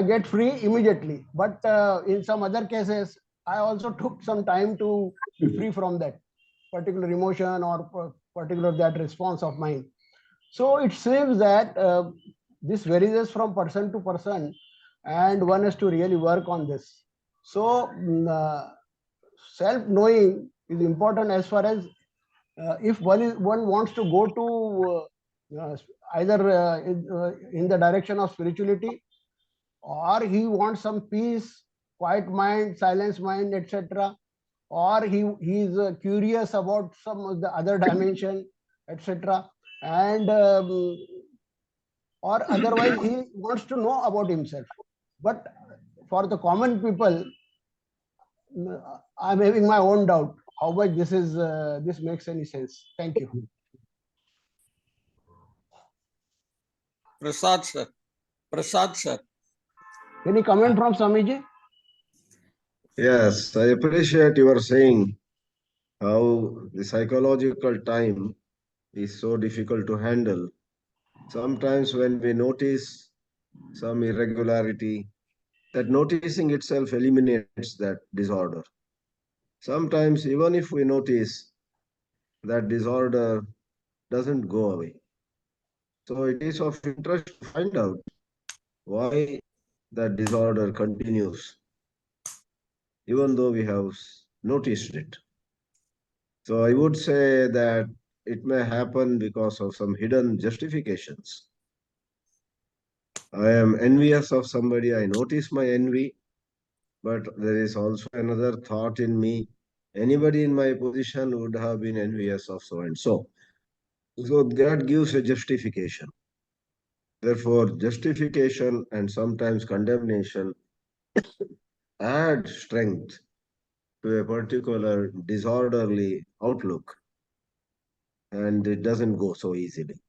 get free immediately, but in some other cases I also took some time to be free from that particular emotion or particular that response of mine. So it seems that this varies from person to person, and one has to really work on this. So self-knowing is important, as far as if one wants to go to either in the direction of spirituality, or he wants some peace, quiet mind, silence mind, etc., or he is curious about some of the other dimension, etc., and or otherwise he wants to know about himself. But for the common people, I'm having my own doubt how much this makes any sense. Thank you. Prasad sir. Prasad sir. Any comment from Swamiji? Yes, I appreciate your saying how the psychological time is so difficult to handle. Sometimes when we notice some irregularity, that noticing itself eliminates that disorder. Sometimes, even if we notice, that disorder doesn't go away. So it is of interest to find out why that disorder continues, even though we have noticed it. So I would say that it may happen because of some hidden justifications. I am envious of somebody, I notice my envy, but there is also another thought in me. Anybody in my position would have been envious of so and so. So that gives a justification. Therefore, justification and sometimes condemnation add strength to a particular disorderly outlook, and it doesn't go so easily.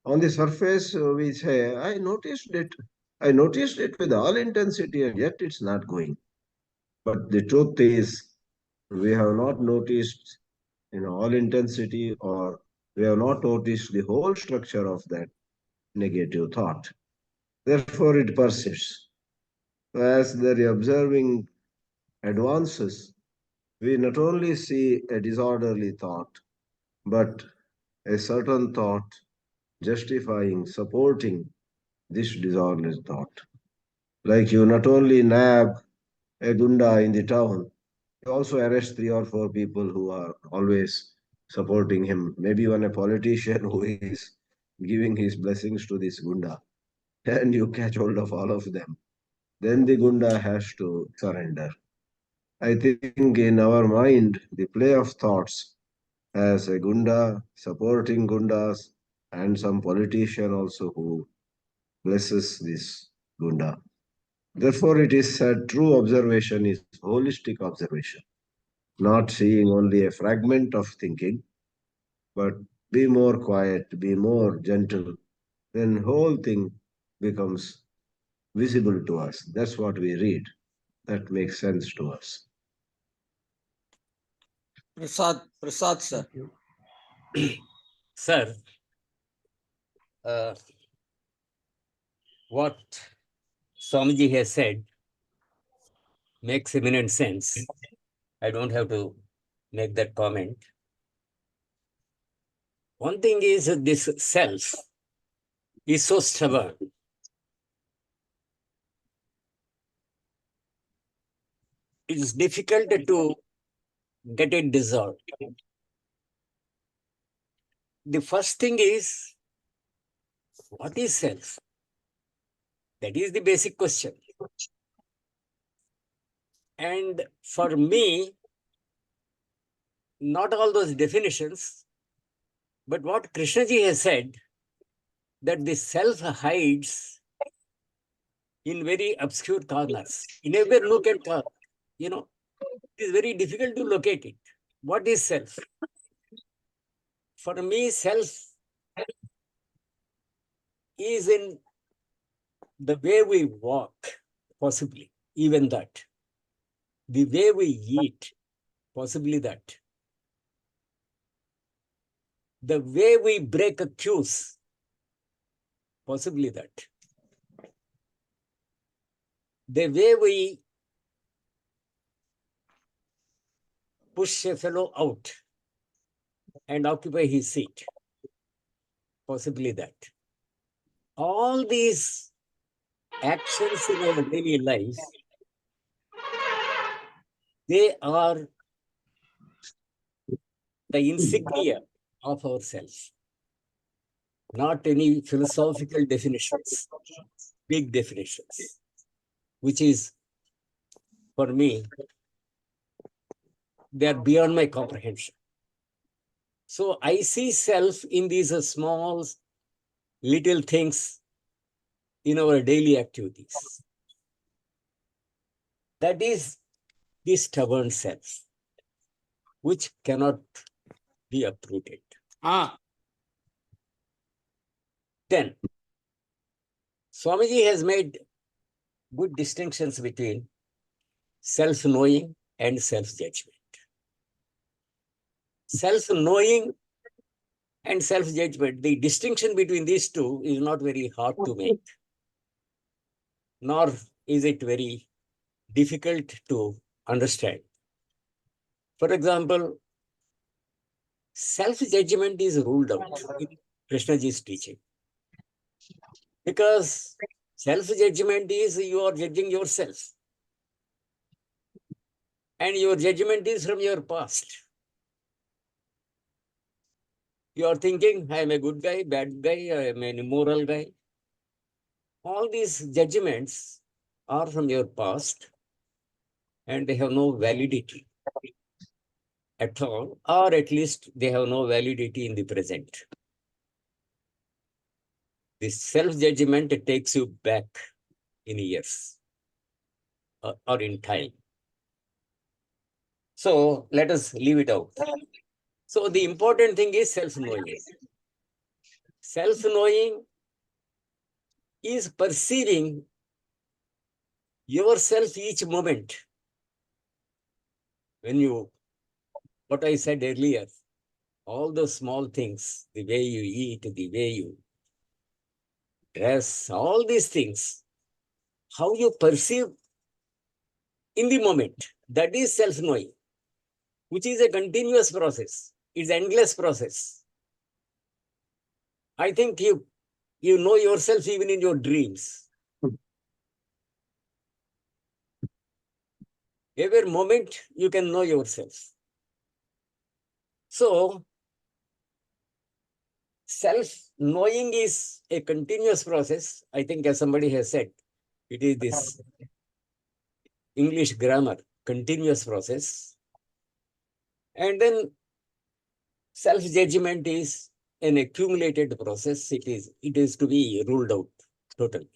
On the surface, we say, I noticed it with all intensity, and yet it's not going. But the truth is, we have not noticed in all intensity, or we have not noticed the whole structure of that negative thought. Therefore, it persists. As the observing advances, we not only see a disorderly thought, but a certain thought justifying, supporting this dishonest thought. Like you not only nab a gunda in the town, you also arrest 3 or 4 people who are always supporting him. Maybe even a politician who is giving his blessings to this gunda, and you catch hold of all of them. Then the gunda has to surrender. I think in our mind, the play of thoughts as a gunda, supporting gundas, and some politician also who blesses this gunda. Therefore, it is said true observation is holistic observation, not seeing only a fragment of thinking, but be more quiet, be more gentle, then whole thing becomes visible to us. That's what we read. That makes sense to us. Prasad, sir. Thank you. Sir, what Swamiji has said makes eminent sense. I don't have to make that comment. One thing is that this self is so stubborn. It is difficult to get it dissolved. The first thing is, what is self? That is the basic question. And for me, not all those definitions, but what Krishnaji has said, that the self hides in very obscure corners, in every nook and corner. You know, it is very difficult to locate it. What is self? For me, self is in the way we walk, possibly, even that. The way we eat, possibly that. The way we break a cues, possibly that. The way we push a fellow out and occupy his seat, possibly that. All these actions in our daily life, they are the insignia of ourselves, not any philosophical definitions, big definitions, which is, for me, they are beyond my comprehension. So I see self in these small, little things in our daily activities. That is the stubborn self, which cannot be uprooted. Then, Swamiji has made good distinctions between self-knowing and self-judgment. Self-knowing and self-judgment, the distinction between these two is not very hard to make, nor is it very difficult to understand. For example, self-judgment is ruled out in Krishnaji's teaching, because self-judgment is you are judging yourself, and your judgment is from your past. You are thinking, I am a good guy, bad guy, I am an immoral guy. All these judgments are from your past, and they have no validity at all, or at least they have no validity in the present. This self-judgment takes you back in years or in time. So let us leave it out. So the important thing is self-knowing. Self-knowing is perceiving yourself each moment. When you, what I said earlier, all those small things, the way you eat, the way you dress, all these things, how you perceive in the moment, that is self-knowing, which is a continuous process. is endless process. I think you know yourself even in your dreams. Every moment you can know yourself. So, self-knowing is a continuous process. I think as somebody has said, it is this English grammar, continuous process. And then self-judgment is an accumulated process. It is to be ruled out totally.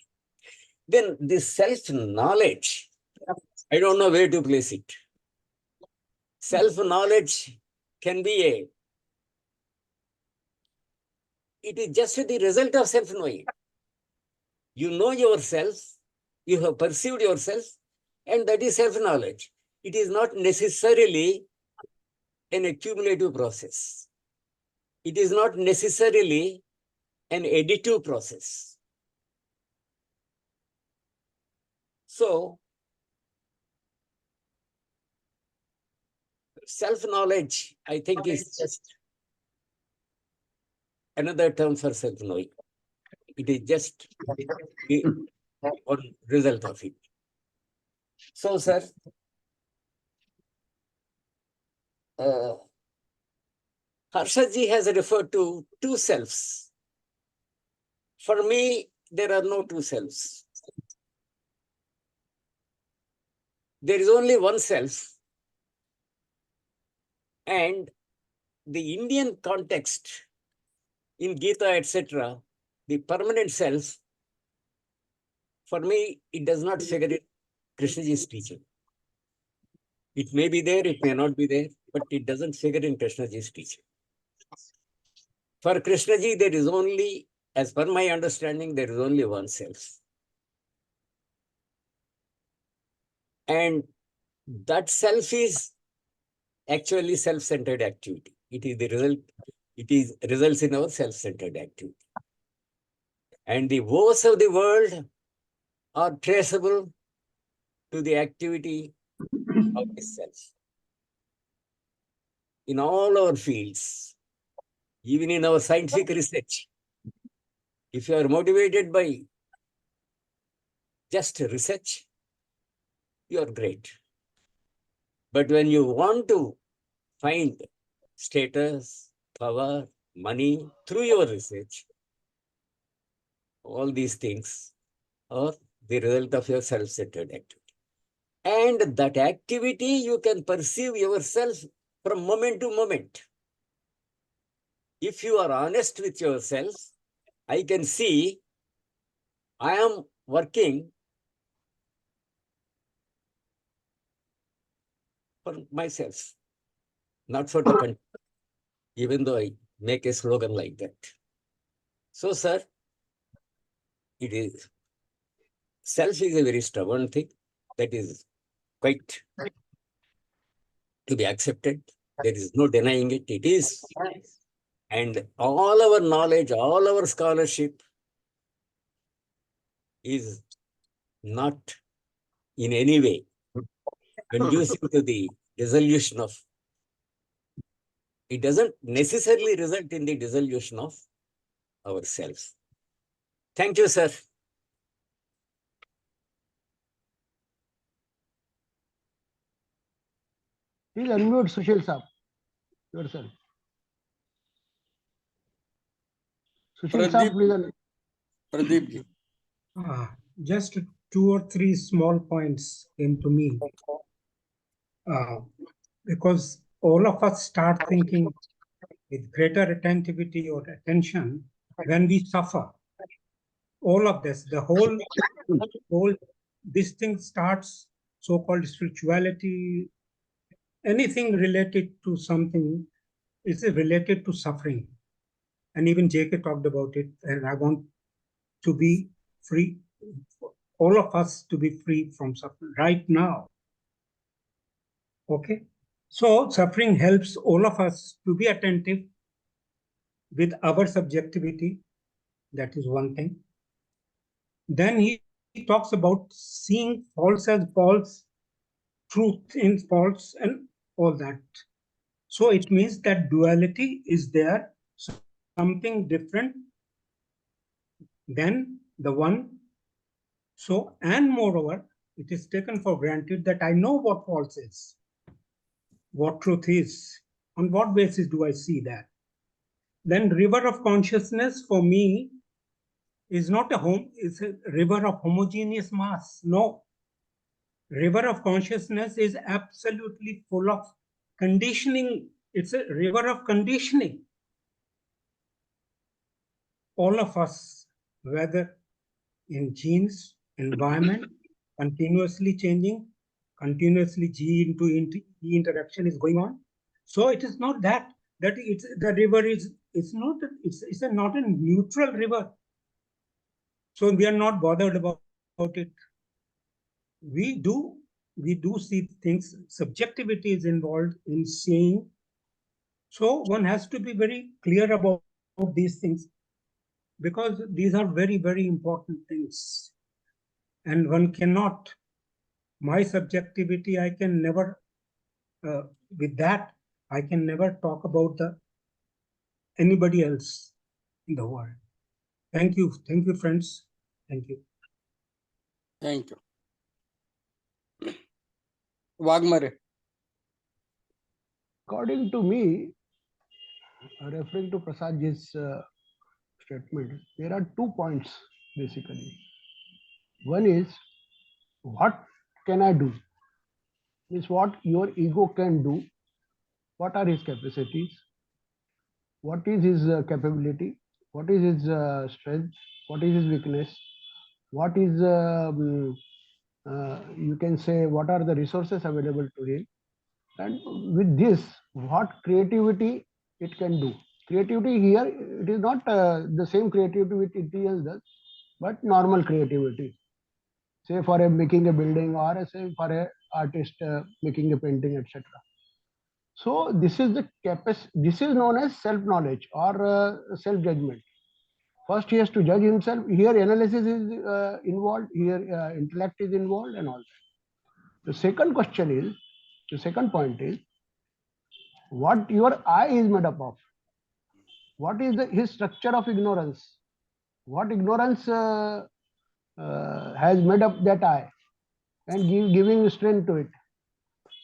Then this self-knowledge, I don't know where to place it. Self-knowledge can be it is just the result of self-knowing. You know yourself, you have perceived yourself, and that is self-knowledge. It is not necessarily an accumulative process. It is not necessarily an additive process. So, self-knowledge, I think, is just another term for self-knowing. It is just one result of it. So, sir, Harshad ji has referred to two selves. For me, there are no two selves. There is only one self. And the Indian context in Gita, etc., the permanent self, for me, it does not figure in Krishnaji's teaching. It may be there, it may not be there, but it doesn't figure in Krishnaji's teaching. For Krishnaji, there is only, as per my understanding, there is only one self. And that self is actually self-centered activity. It is the result, results in our self-centered activity. And the woes of the world are traceable to the activity of the self. In all our fields, even in our scientific research, if you are motivated by just research, you are great. But when you want to find status, power, money through your research, all these things are the result of your self-centered activity. And that activity, you can perceive yourself from moment to moment. If you are honest with yourself, I can see I am working for myself, not for the country, even though I make a slogan like that. So, sir, self is a very stubborn thing that is quite to be accepted. There is no denying it. It is. And all our knowledge, all our scholarship is not in any way conducive to the dissolution of. It doesn't necessarily result in the dissolution of ourselves. Thank you, sir. Please unmute Sushil Saab, yourself. Sushil Saab, please unmute. Pradeep ji. Just 2 or 3 small points came to me. Because all of us start thinking with greater attentivity or attention when we suffer. All of this, the whole this thing starts, so-called spirituality, anything related to something is related to suffering. And even JK talked about it, and I want to be free, all of us to be free from suffering right now. Okay? So suffering helps all of us to be attentive with our subjectivity. That is one thing. Then he talks about seeing false as false, truth in false, and all that. So it means that duality is there, something different than the one. So, and moreover, it is taken for granted that I know what false is, what truth is. On what basis do I see that? Then river of consciousness for me is not is a river of homogeneous mass. No. River of consciousness is absolutely full of conditioning. It's a river of conditioning. All of us, whether in genes, environment, continuously changing, continuously G into E interaction is going on. So it is not that it's the river is it's not it's a not a neutral river. So we are not bothered about it. We do see things. Subjectivity is involved in seeing. So one has to be very clear about these things, because these are very, very important things. And one cannot, my subjectivity, I can never, with that, I can never talk about anybody else in the world. Thank you, friends. Thank you. Thank you. Waghmare. According to me, referring to Prasadji's statement, there are 2 points basically. One is, what can I do? Means what your ego can do. What are his capacities? What is his capability? What is his strength? What is his weakness? What is you can say, what are the resources available to him? And with this, what creativity it can do? Creativity here, it is not the same creativity which intelligence does, but normal creativity. Say for making a building, or say for a artist making a painting, etc. So this is the capacity. This is known as self-knowledge or self-judgment. First, he has to judge himself. Here, analysis is involved. Here, intellect is involved, and all that. The second question is, the second point is, what your I is made up of. What is his structure of ignorance? What ignorance has made up that I, and giving strength to it.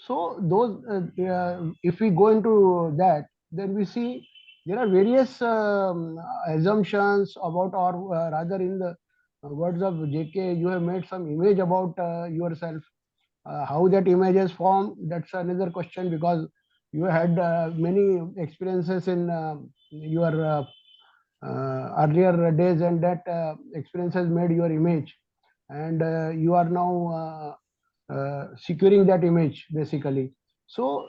So those, if we go into that, then we see there are various assumptions about, or rather in the words of JK, you have made some image about yourself. How that image is formed, that's another question, because you had many experiences in your earlier days, and that experience has made your image, and you are now securing that image basically. So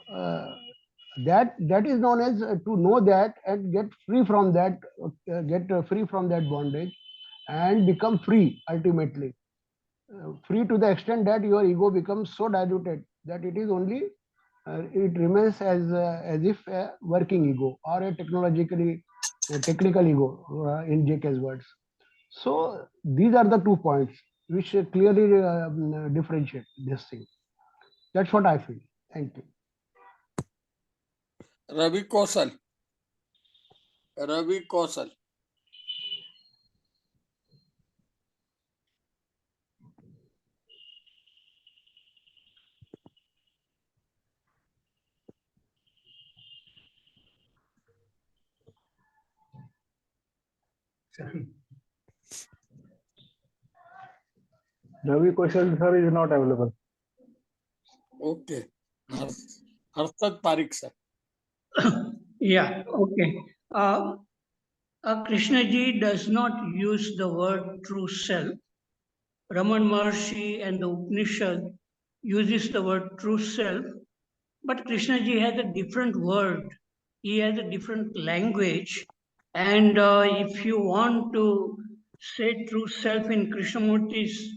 that is known as to know that and get free from that, free from that bondage, and become free ultimately. Free to the extent that your ego becomes so diluted that it is only it remains as if a working ego or a technical ego, in JK's words. So these are the 2 points which clearly differentiate this thing. That's what I feel. Thank you. Ravi Kosal. Ravi Kosal. Ravi Kaushal sir is not available. Okay. Harshad Parekh, sir. Yeah, okay. Krishnaji does not use the word true self. Raman Maharshi and the Upanishad uses the word true self, but Krishnaji has a different word. He has a different language. And if you want to say true self in Krishnamurti's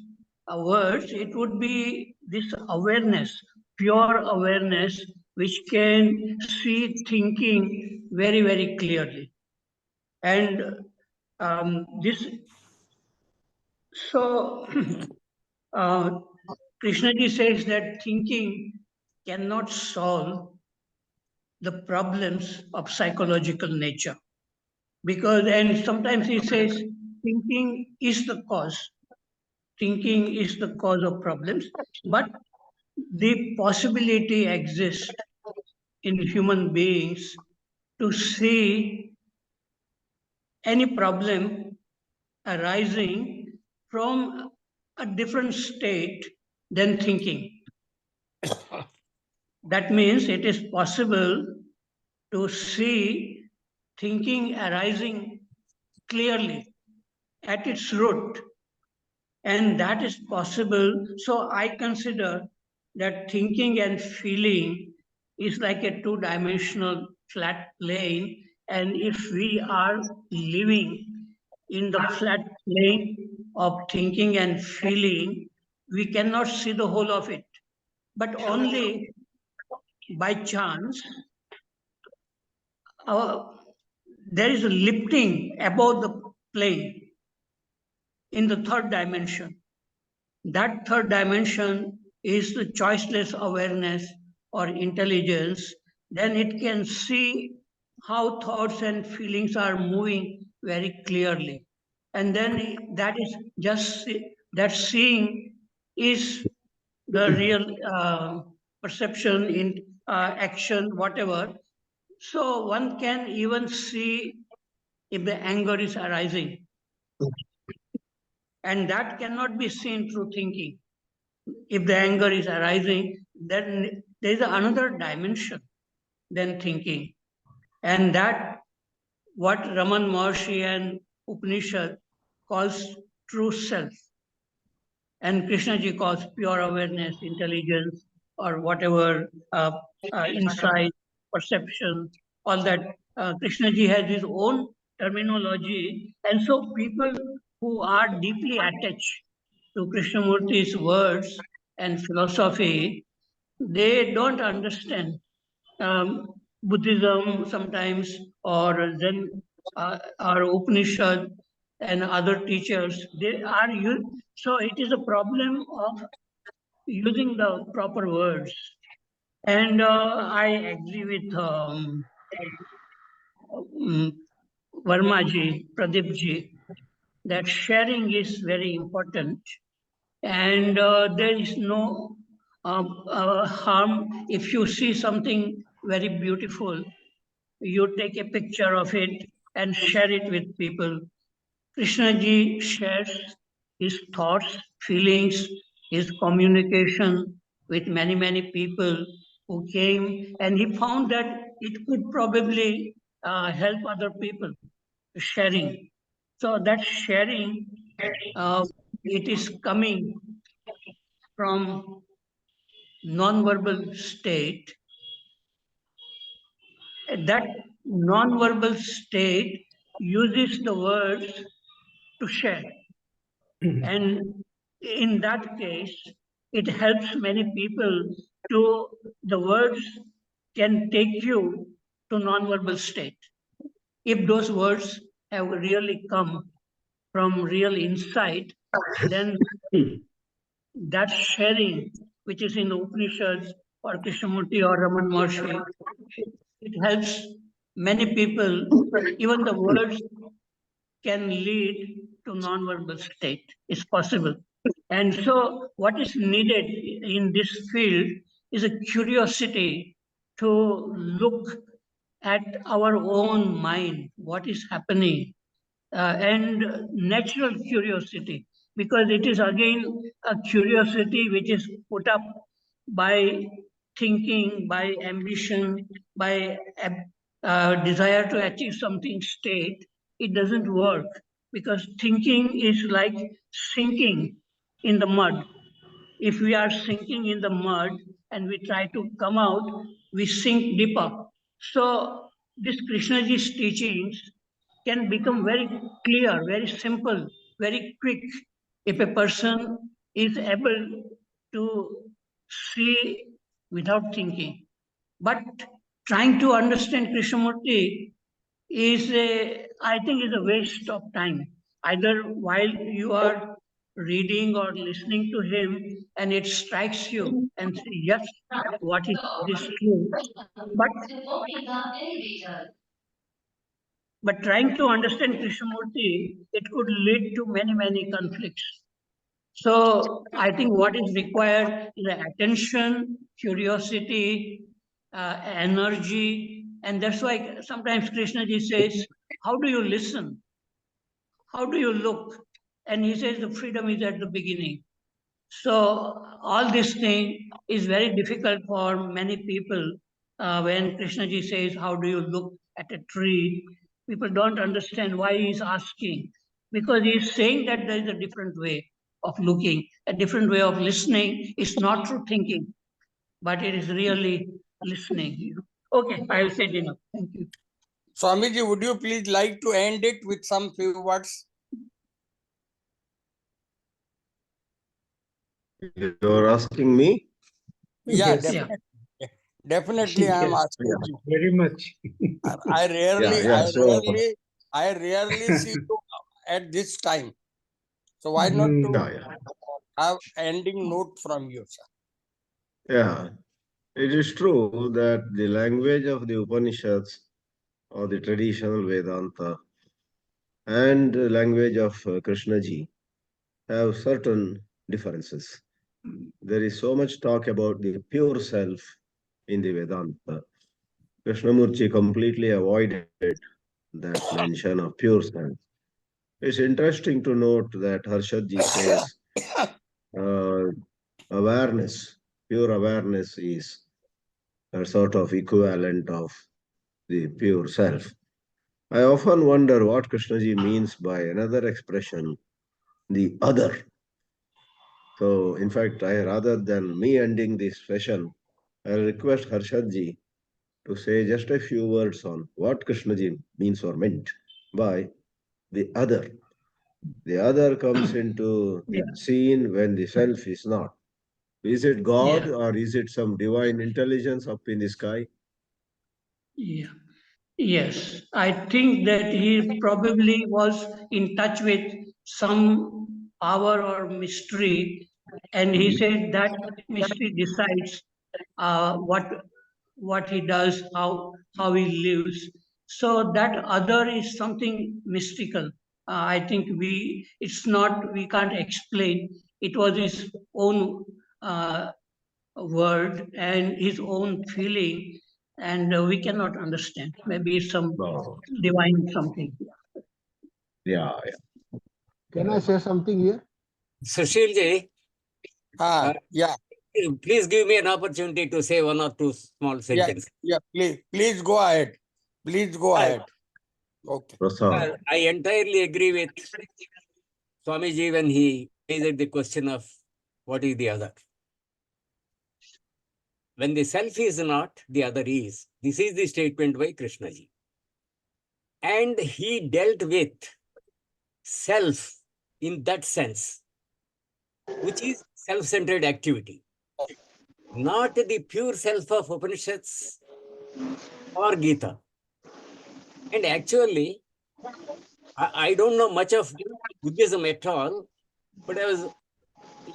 words, it would be this awareness, pure awareness, which can see thinking very, very clearly. And so Krishnaji says that thinking cannot solve, the problems of psychological nature. Because, and sometimes he says, thinking is the cause. Thinking is the cause of problems, but the possibility exists in human beings to see any problem arising from a different state than thinking. That means it is possible to see thinking arising clearly at its root, and that is possible. So I consider that thinking and feeling is like a two-dimensional flat plane, and if we are living in the flat plane of thinking and feeling, we cannot see the whole of it, but only by chance there is a lifting above the plane in the third dimension. That third dimension is the choiceless awareness or intelligence. Then it can see how thoughts and feelings are moving very clearly. And then that is just that seeing is the real perception in action, whatever. So one can even see if the anger is arising. And that cannot be seen through thinking. If the anger is arising, then there is another dimension than thinking. And that what Raman Maharshi and Upanishad calls true self. And Krishnaji calls pure awareness, intelligence, or whatever, insight, perception, all that. Krishnaji has his own terminology. And so people who are deeply attached to Krishnamurti's words and philosophy, they don't understand Buddhism sometimes, or Zen, or Upanishad and other teachers. They are so it is a problem of using the proper words. And I agree with Verma ji, Pradeep ji, that sharing is very important, and there is no harm if you see something very beautiful, you take a picture of it and share it with people. Krishna ji shares his thoughts, feelings, his communication with many, many people who came, and he found that it could probably help other people, sharing. So that sharing, it is coming from non-verbal state. That non-verbal state uses the words to share. And in that case, it helps many people to, the words can take you to non-verbal state. If those words have really come from real insight, then that sharing, which is in the Upanishads or Krishnamurti or Raman Maharshi, it helps many people. Even the words can lead to non-verbal state. It's possible. And so what is needed in this field is a curiosity to look at our own mind, what is happening, and natural curiosity, because it is again a curiosity which is put up by thinking, by ambition, by desire to achieve something state. It doesn't work, because thinking is like sinking in the mud. If we are sinking in the mud and we try to come out, we sink deeper. So this Krishnaji's teachings can become very clear, very simple, very quick if a person is able to see without thinking. But trying to understand Krishnamurti is I think is a waste of time. Either while you are reading or listening to him, and it strikes you and say, yes, what is true. But trying to understand Krishnamurti, it could lead to many, many conflicts. So I think what is required is attention, curiosity, energy, and that's why sometimes Krishnaji says, how do you listen? How do you look? And he says the freedom is at the beginning. So all this thing is very difficult for many people. When Krishnaji says, how do you look at a tree? People don't understand why he's asking. Because he's saying that there is a different way of looking, a different way of listening. It's not through thinking, but it is really listening. Okay, I will say enough. Thank you. Swamiji, would you please like to end it with some few words? You're asking me? Yeah, Yes. Yeah. definitely I am Yes. asking you. Very much. I rarely, Yeah. So, I rarely see you at this time. So why not Mm. to yeah. have ending note from you, sir? Yeah. It is true that the language of the Upanishads or the traditional Vedanta and the language of Krishnaji have certain differences. There is so much talk about the pure self in the Vedanta. Krishnamurti completely avoided that mention of pure self. It's interesting to note that Harshadji says uh, awareness, pure awareness is a sort of equivalent of the pure self. I often wonder what Krishnaji means by another expression, the other. So, in fact, rather than me ending this session, I'll request Harshadji to say just a few words on what Krishnaji means or meant by the other. The other comes into Yeah. scene when the self is not. Is it God Yeah. or is it some divine intelligence up in the sky? Yeah. Yes, I think that he probably was in touch with some power or mystery, and he said that mystery decides what he does, how he lives. So that other is something mystical. I think we can't explain. It was his own uh, word and his own feeling, and we cannot understand. Maybe some No. divine something. Yeah. Can I say something here? Sushilji, Yeah, please give me an opportunity to say one or two small sentences. yeah, please go ahead. Please go ahead. Okay. Prasad. I entirely agree with Swamiji when he raised the question of what is the other. When the self is not, the other is. This is the statement by Krishnaji. And he dealt with self in that sense, which is self-centered activity. Not the pure self of Upanishads or Gita. And actually, I don't know much of Buddhism at all, but I was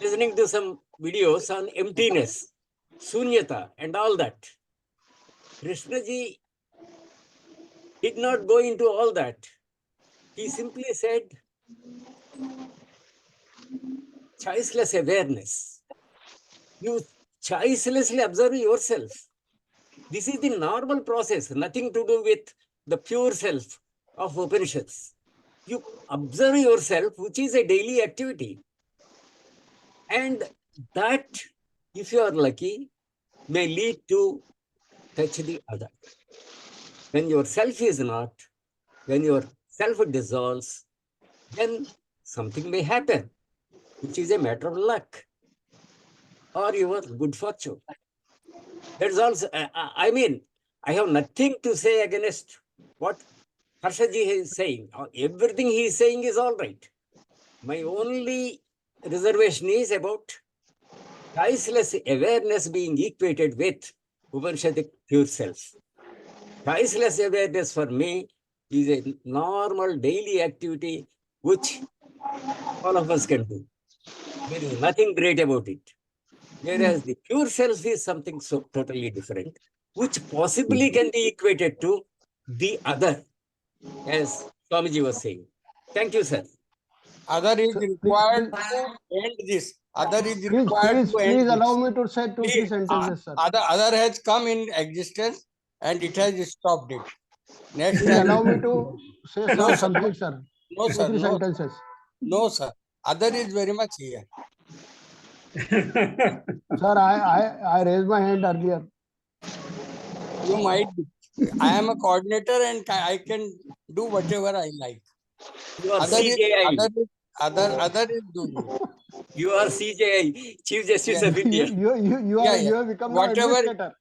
listening to some videos on emptiness, sunyata, and all that. Krishnaji did not go into all that. He simply said, choiceless awareness. You choicelessly observe yourself. This is the normal process, nothing to do with the pure self of Upanishads. You observe yourself, which is a daily activity. And that, if you are lucky, may lead to touch the other. When your self is not, when your self dissolves, then something may happen, which is a matter of luck or your good fortune. That's also, I mean, I have nothing to say against what Harshadji is saying. Everything he is saying is all right. My only reservation is about choiceless awareness being equated with Upanishadic pure self. Choiceless awareness for me is a normal daily activity which all of us can do. There is nothing great about it. Whereas the pure self is something so totally different, which possibly can be equated to the other, as Swamiji was saying. Thank you, sir. Other is So, required to end this. Other is required to end please allow this. me to say 2-3 Please, sentences, sir. other has come in existence and it has stopped it. Next Please time. allow me to say No, sir. something, sir. No, Two, sir. three No, sentences. no, sir. Other is very much here. Sir, I raised my hand earlier. You might be. I am a coordinator and I can do whatever I like. You are Other is CJI. other is doing it. You are CJI, Chief Justice Yeah, of India. You have become now Whatever, administrator.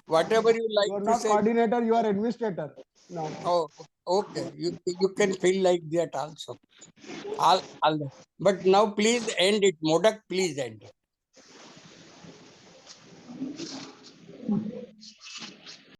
whatever you You like are to not say. coordinator, you are administrator now. Oh, okay. You can feel like that also. All that. But now please end it. Modak, please end it.